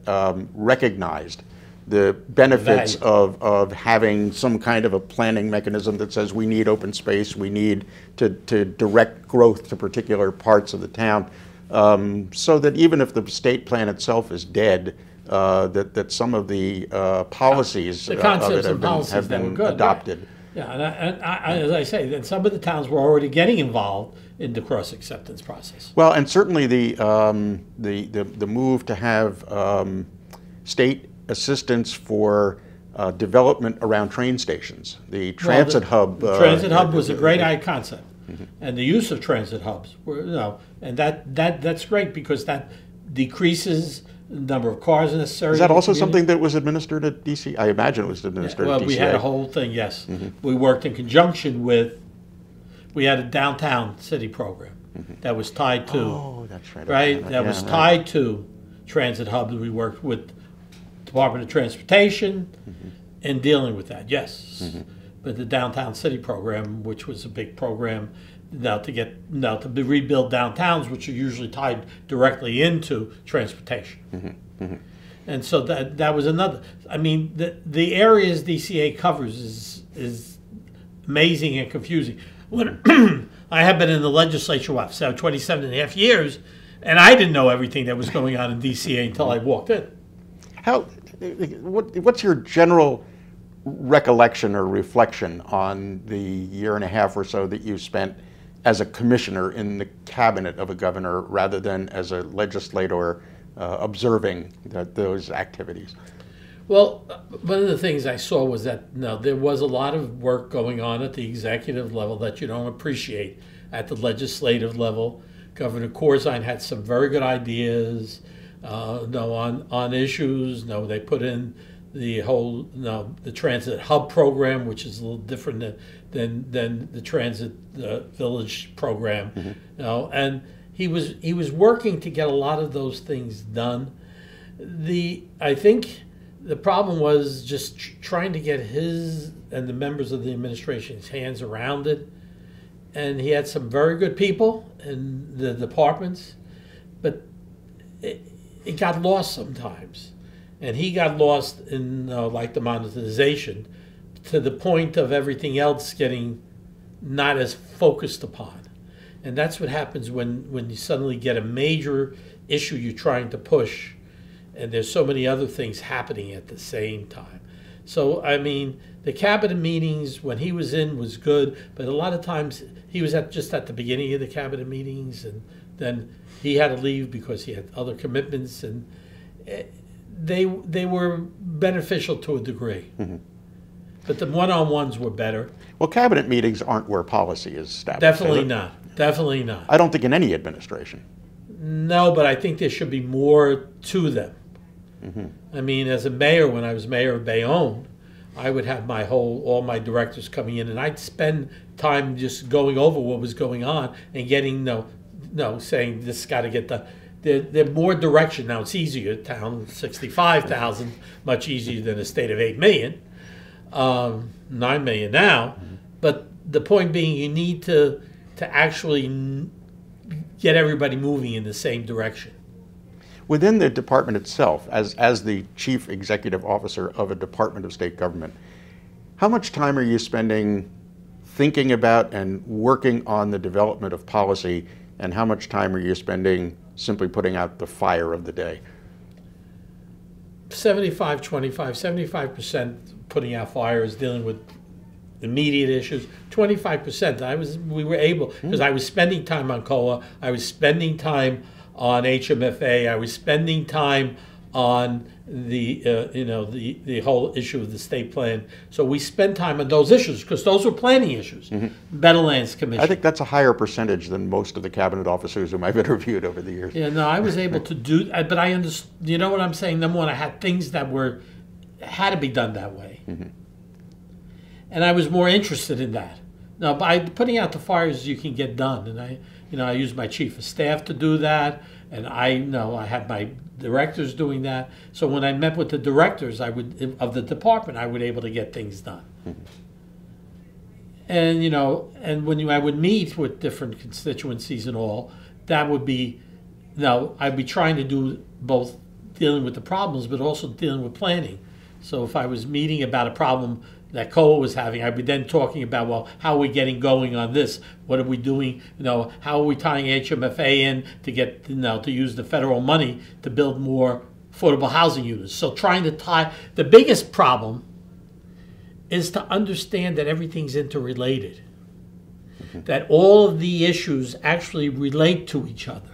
recognized the benefits of having some kind of a planning mechanism that says we need open space, we need to direct growth to particular parts of the town, so that even if the state plan itself is dead, that some of the policies The concepts of and it policies have that were been good, adopted. right. Yeah, and as I say, then some of the towns were already getting involved in the cross acceptance process. Well, and certainly the move to have state assistance for development around train stations, the transit hub. The transit hub was a great concept, and the use of transit hubs were, and that's great because that decreases the number of cars necessary. Is that also something that was administered at DC? I imagine it was administered at DCA. Well, we had a whole thing, yes. We worked in conjunction with, we had a downtown city program that was tied to. Oh, that's right. Right? That was tied to transit hubs. We worked with Department of Transportation in dealing with that, yes. But the downtown city program, which was a big program now to rebuild downtowns, which are usually tied directly into transportation. And so that was another. I mean, the areas DCA covers is amazing and confusing. When I have been in the legislature, 27 and a half years, and I didn't know everything that was going on in DCA until I walked in. What's your general recollection or reflection on the year and a half or so that you spent as a commissioner in the cabinet of a governor rather than as a legislator observing those activities? Well, one of the things I saw was that there was a lot of work going on at the executive level that you don't appreciate at the legislative level. Governor Corzine had some very good ideas on issues. They put in the whole the transit hub program, which is a little different than the transit village program. And he was working to get a lot of those things done. I think the problem was just trying to get his and the members of the administration's hands around it. And he had some very good people in the departments, but it got lost sometimes. And he got lost in like the monetization to the point of everything else getting not as focused upon. And that's what happens when you suddenly get a major issue you're trying to push, and there's so many other things happening at the same time. So, I mean, the cabinet meetings when he was in was good, but a lot of times he was just at the beginning of the cabinet meetings, and then he had to leave because he had other commitments, and they were beneficial to a degree. But the one-on-ones were better. Well, cabinet meetings aren't where policy is established. Definitely not. Definitely not. I don't think in any administration. No, but I think there should be more to them. I mean, as a mayor, when I was mayor of Bayonne, I would have all my directors coming in, and I'd spend time just going over what was going on and getting, saying this got to get they're more direction. Now, it's easier, town 65,000, much easier than a state of 8 million, 9 million now. But the point being, you need to actually get everybody moving in the same direction. Within the department itself, as the chief executive officer of a department of state government, how much time are you spending thinking about and working on the development of policy, and how much time are you spending simply putting out the fire of the day? 75, 25, 75% putting out fires, dealing with immediate issues. 25%, we were able, because I was spending time on COA, I was spending time on HMFA, I was spending time on the the whole issue of the state plan. So we spend time on those issues because those were planning issues. Meadowlands Commission. I think that's a higher percentage than most of the cabinet officers whom I've interviewed over the years. Yeah, no, I was able to do, but I understand. You know what I'm saying? Number one, I had things that had to be done that way, and I was more interested in that. Now, by putting out the fires, you can get done, and I used my chief of staff to do that, and I had my directors doing that. So when I met with the directors, of the department, I would able to get things done. And and when I would meet with different constituencies and all, that would be, I'd be trying to do both dealing with the problems, but also dealing with planning. So if I was meeting about a problem that COA was having, I'd be then talking about, well, how are we getting going on this? What are we doing? How are we tying HMFA in to get, to use the federal money to build more affordable housing units? So trying to tie, the biggest problem is to understand that everything's interrelated, that all of the issues actually relate to each other,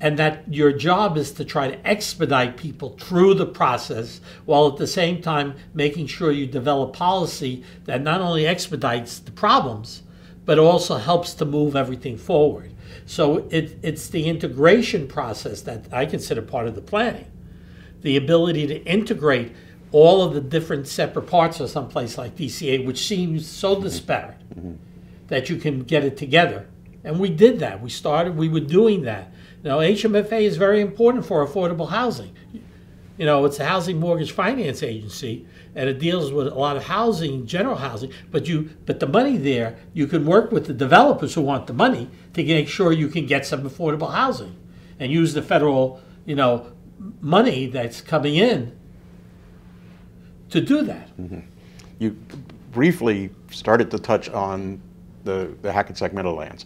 and that your job is to try to expedite people through the process while at the same time making sure you develop policy that not only expedites the problems, but also helps to move everything forward. So it's the integration process that I consider part of the planning. The ability to integrate all of the different separate parts of some place like DCA, which seems so disparate, that you can get it together. And we did that. We were doing that. HMFA is very important for affordable housing. It's a housing mortgage finance agency, and it deals with a lot of housing, general housing, but the money there, you can work with the developers who want the money to make sure you can get some affordable housing and use the federal, money that's coming in to do that. You briefly started to touch on the Hackensack Meadowlands.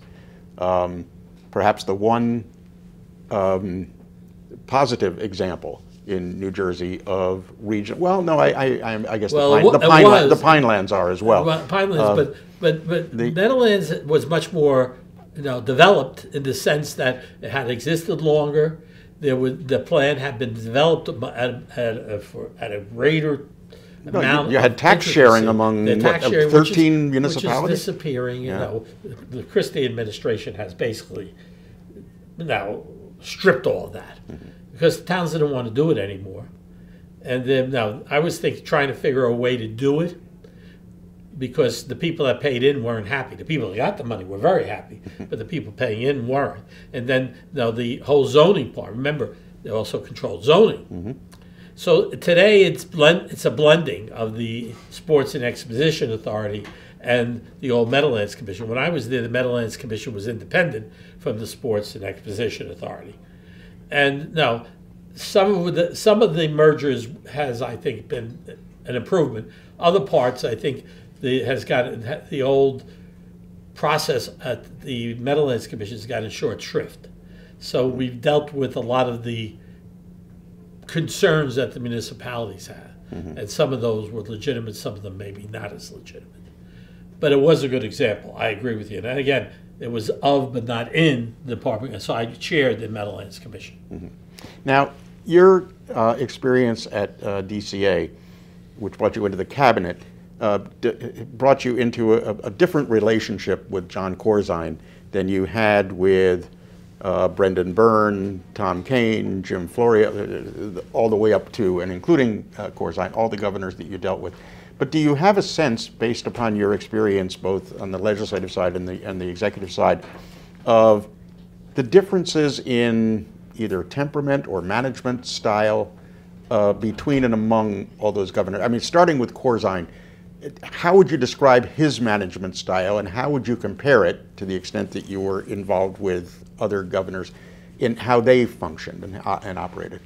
Perhaps the one positive example in New Jersey of region. Well, no, I guess the Pinelands are as well. Pinelands, but the Meadowlands was much more, developed in the sense that it had existed longer. The plan had been developed at a greater amount. You had tax sharing among 13 municipalities, which is disappearing. The Christie administration has basically now stripped all of that because the towns didn't want to do it anymore. And then now I was trying to figure a way to do it because the people that paid in weren't happy. The people that got the money were very happy, but the people paying in weren't. And then the whole zoning part. Remember, they also controlled zoning. So today it's a blending of the Sports and Exposition Authority and the old Meadowlands Commission. When I was there, the Meadowlands Commission was independent from the Sports and Exposition Authority. And now, some of the mergers has, I think, been an improvement. Other parts, I think, has got the old process at the Meadowlands Commission has gotten short shrift. So we've dealt with a lot of the concerns that the municipalities had, and some of those were legitimate, some of them maybe not as legitimate. But it was a good example. I agree with you. And again, it was of but not in the department. So I chaired the Meadowlands Commission. Now, your experience at DCA, which brought you into the cabinet, brought you into a different relationship with John Corzine than you had with Brendan Byrne, Tom Kane, Jim Floria, all the way up to and including Corzine, all the governors that you dealt with. But do you have a sense, based upon your experience both on the legislative side and the executive side, of the differences in either temperament or management style between and among all those governors? I mean, starting with Corzine, how would you describe his management style, and how would you compare it, to the extent that you were involved with other governors, in how they functioned and operated?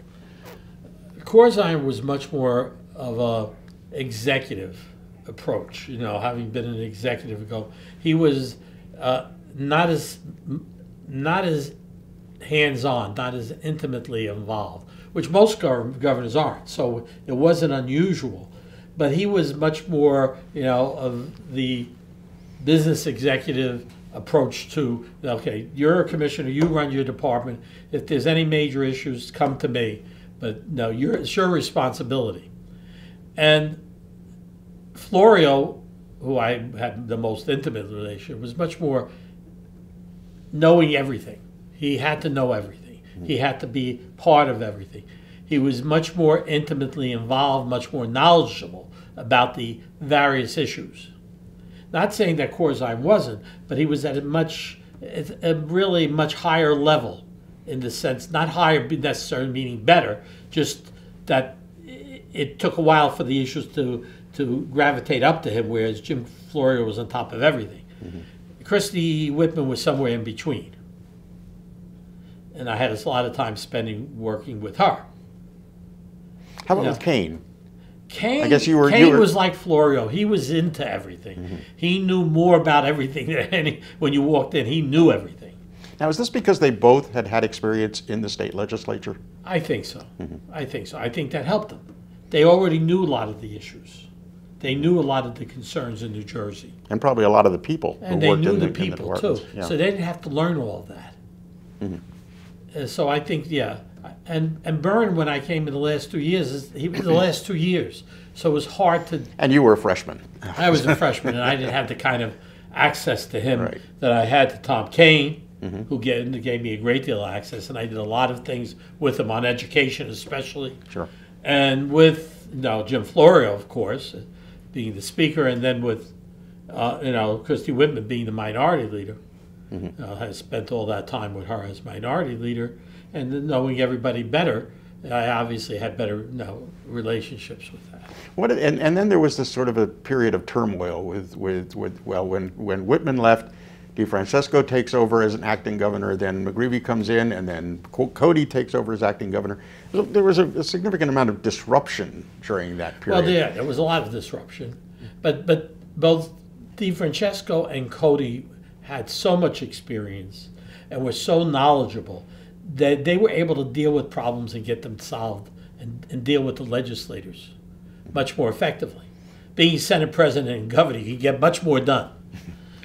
Corzine was much more of a executive approach, having been an executive ago. He was not as hands-on, not as intimately involved, which most governors aren't. So it wasn't unusual. But he was much more, of the business executive approach to, okay, you're a commissioner, you run your department. If there's any major issues, come to me. But no, it's your responsibility. And Florio, who I had the most intimate relationship, was much more knowing everything. He had to know everything. He had to be part of everything. He was much more intimately involved, much more knowledgeable about the various issues. Not saying that Corzine wasn't, but he was at a really much higher level, in the sense, not higher necessarily meaning better, just that it took a while for the issues to gravitate up to him, whereas Jim Florio was on top of everything. Christy Whitman was somewhere in between. And I had a lot of time spending working with her. How about with Kane? Kane, I guess Kane was like Florio. He was into everything. He knew more about everything than when you walked in. He knew everything. Now, is this because they both had experience in the state legislature? I think so. I think so. I think that helped them. They already knew a lot of the issues. They knew a lot of the concerns in New Jersey. And probably a lot of the people and who worked they knew in the people too. Yeah. So they didn't have to learn all of that. So I think, yeah. And Byrne, when I came in the last 2 years, he was the last 2 years. So it was hard to... And you were a freshman. I was a freshman, and I didn't have the kind of access to him Right. that I had to Tom Kane, who gave me a great deal of access. And I did a lot of things with him on education especially. Sure. And with Jim Florio, of course, being the speaker, and then with Christy Whitman being the minority leader. I spent all that time with her as minority leader, and then knowing everybody better, I obviously had better relationships with that. And then there was this sort of a period of turmoil when Whitman left, DeFrancesco takes over as an acting governor, then McGreevey comes in, and then Cody takes over as acting governor. There was a significant amount of disruption during that period. Well, yeah, there was a lot of disruption, but both DeFrancesco and Cody had so much experience and were so knowledgeable that they were able to deal with problems and get them solved and deal with the legislators much more effectively. Being Senate President and governor, you can get much more done.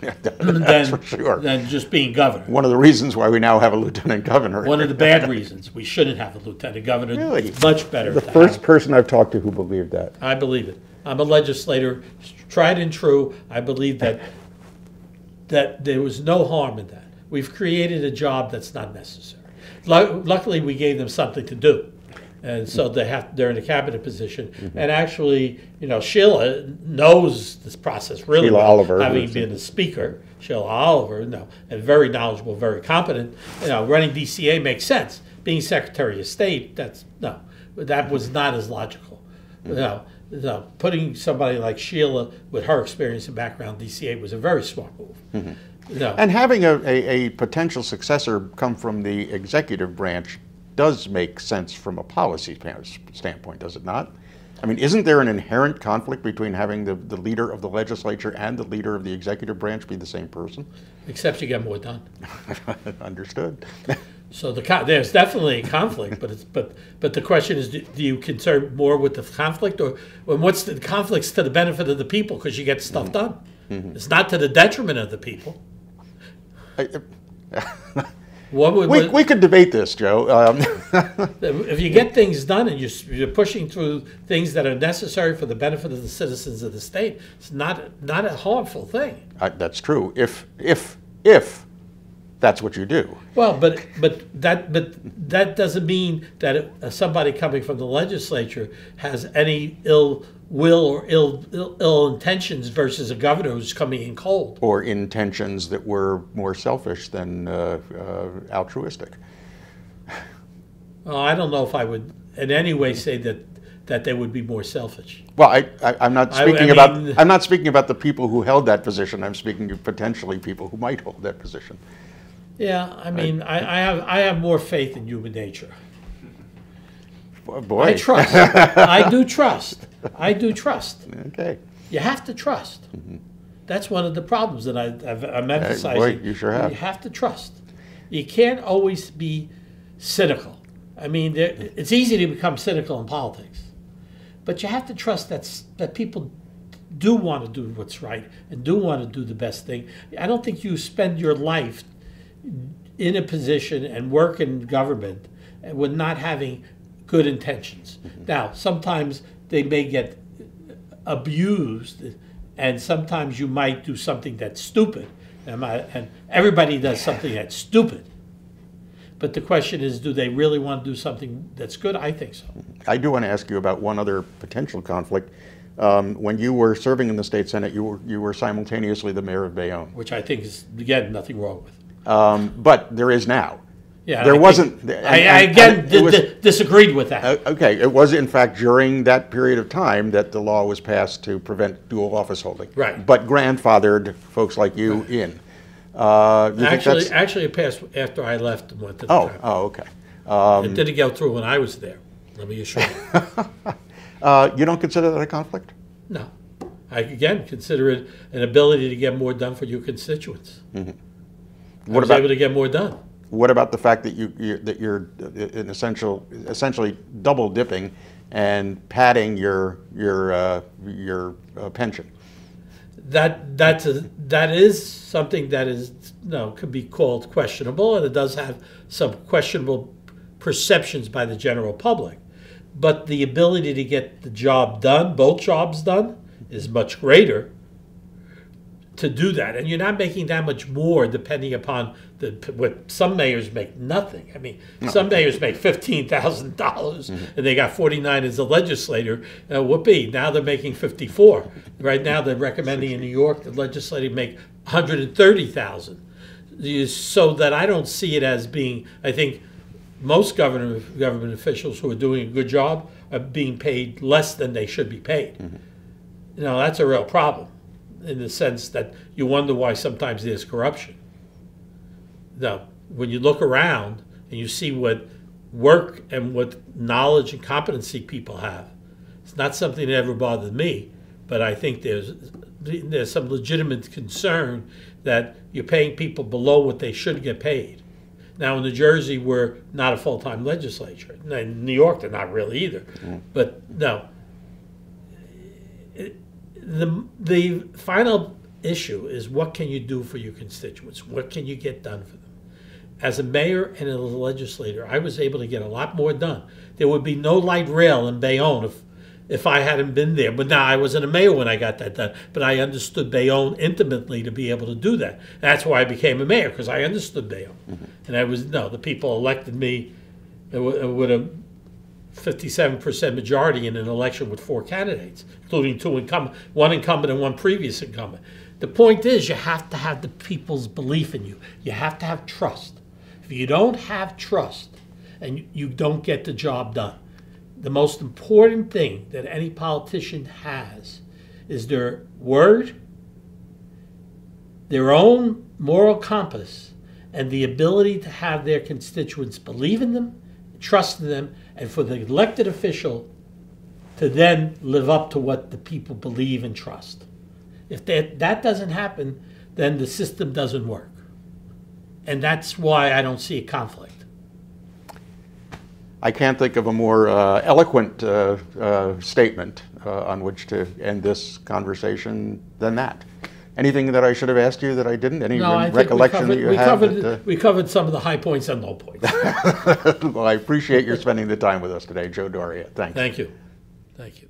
That's for sure. Than just being governor. One of the reasons why we now have a lieutenant governor. One of the bad reasons we shouldn't have a lieutenant governor. Really? It's much better. The first person I've talked to who believed that. I believe it. I'm a legislator, tried and true. I believe that there was no harm in that. We've created a job that's not necessary. Luckily, we gave them something to do. And so they're in a cabinet position. And actually, Sheila knows this process really Sheila well, Oliver, having been a speaker. Sheila Oliver, and very knowledgeable, very competent. Running DCA makes sense. Being Secretary of State, that was not as logical. Putting somebody like Sheila with her experience and background in DCA was a very smart move. And having a potential successor come from the executive branch does make sense from a policy standpoint, does it not? I mean, isn't there an inherent conflict between having the leader of the legislature and the leader of the executive branch be the same person? Except you get more done. Understood. So there's definitely a conflict, but the question is, do you concern more with the conflict, or what's the conflicts to the benefit of the people because you get stuff done? It's not to the detriment of the people. We could debate this, Joe. If you get things done and you're pushing through things that are necessary for the benefit of the citizens of the state, it's not a harmful thing. That's true. If that's what you do. Well, but that doesn't mean that somebody coming from the legislature has any ill will or ill intentions versus a governor who's coming in cold. Or intentions that were more selfish than altruistic. Well, I don't know if I would in any way say that they would be more selfish. Well, I'm not speaking I'm not speaking about the people who held that position. I'm speaking of potentially people who might hold that position. Yeah, I mean, I have more faith in human nature. Boy. I trust. I do trust. I do trust. Okay. You have to trust. That's one of the problems that I'm emphasizing. Boy, you sure have. You have to trust. You can't always be cynical. I mean, it's easy to become cynical in politics, but you have to trust that people do want to do what's right and do want to do the best thing. I don't think you spend your life in a position and work in government with not having good intentions. Now, sometimes they may get abused, and sometimes you might do something that's stupid, and everybody does something that's stupid. But the question is, do they really want to do something that's good? I think so. I do want to ask you about one other potential conflict. When you were serving in the state senate, you were simultaneously the mayor of Bayonne. Which I think is, again, nothing wrong with. But there is now. Yeah, there wasn't. I disagreed with that. Okay, it was in fact during that period of time that the law was passed to prevent dual office holding. Right. But grandfathered folks like you in. Actually, it passed after I left and went to the town. Oh, okay. It didn't go through when I was there. Let me assure you. You don't consider that a conflict? No. I, again, consider it an ability to get more done for your constituents. I was able to get more done. What about the fact that you're in essentially double dipping and padding your pension? That is something that is could be called questionable, and it does have some questionable perceptions by the general public. But the ability to get the job done, both jobs done, is much greater to do that. And you're not making that much more depending upon what some mayors make nothing. I mean, some mayors make $15,000 and they got 49 as a legislator. Whoopee, now they're making 54. Right now they're recommending in New York the legislature make 130,000. So that I don't see it as being, I think most government officials who are doing a good job are being paid less than they should be paid. That's a real problem, in the sense that you wonder why sometimes there's corruption. Now, when you look around and you see what work and what knowledge and competency people have, it's not something that ever bothered me, but I think there's some legitimate concern that you're paying people below what they should get paid. Now, in New Jersey, we're not a full-time legislature. In New York, they're not really either. But no. The final issue is, what can you do for your constituents? What can you get done for them? As a mayor and as a legislator, I was able to get a lot more done. There would be no light rail in Bayonne if I hadn't been there. But now, I wasn't a mayor when I got that done. But I understood Bayonne intimately to be able to do that. That's why I became a mayor, because I understood Bayonne. And the people elected me with a 57% majority in an election with 4 candidates, including 2 incumbent, 1 incumbent and 1 previous incumbent. The point is, you have to have the people's belief in you. You have to have trust. If you don't have trust, and you don't get the job done, the most important thing that any politician has is their word, their own moral compass, and the ability to have their constituents believe in them, trust in them, and for the elected official to then live up to what the people believe and trust. If that doesn't happen, then the system doesn't work. And that's why I don't see a conflict. I can't think of a more eloquent statement on which to end this conversation than that. Anything that I should have asked you that I didn't? Any recollection that you have? We covered some of the high points and low points. Well, I appreciate your spending the time with us today, Joe Doria. Thanks. Thank you. Thank you.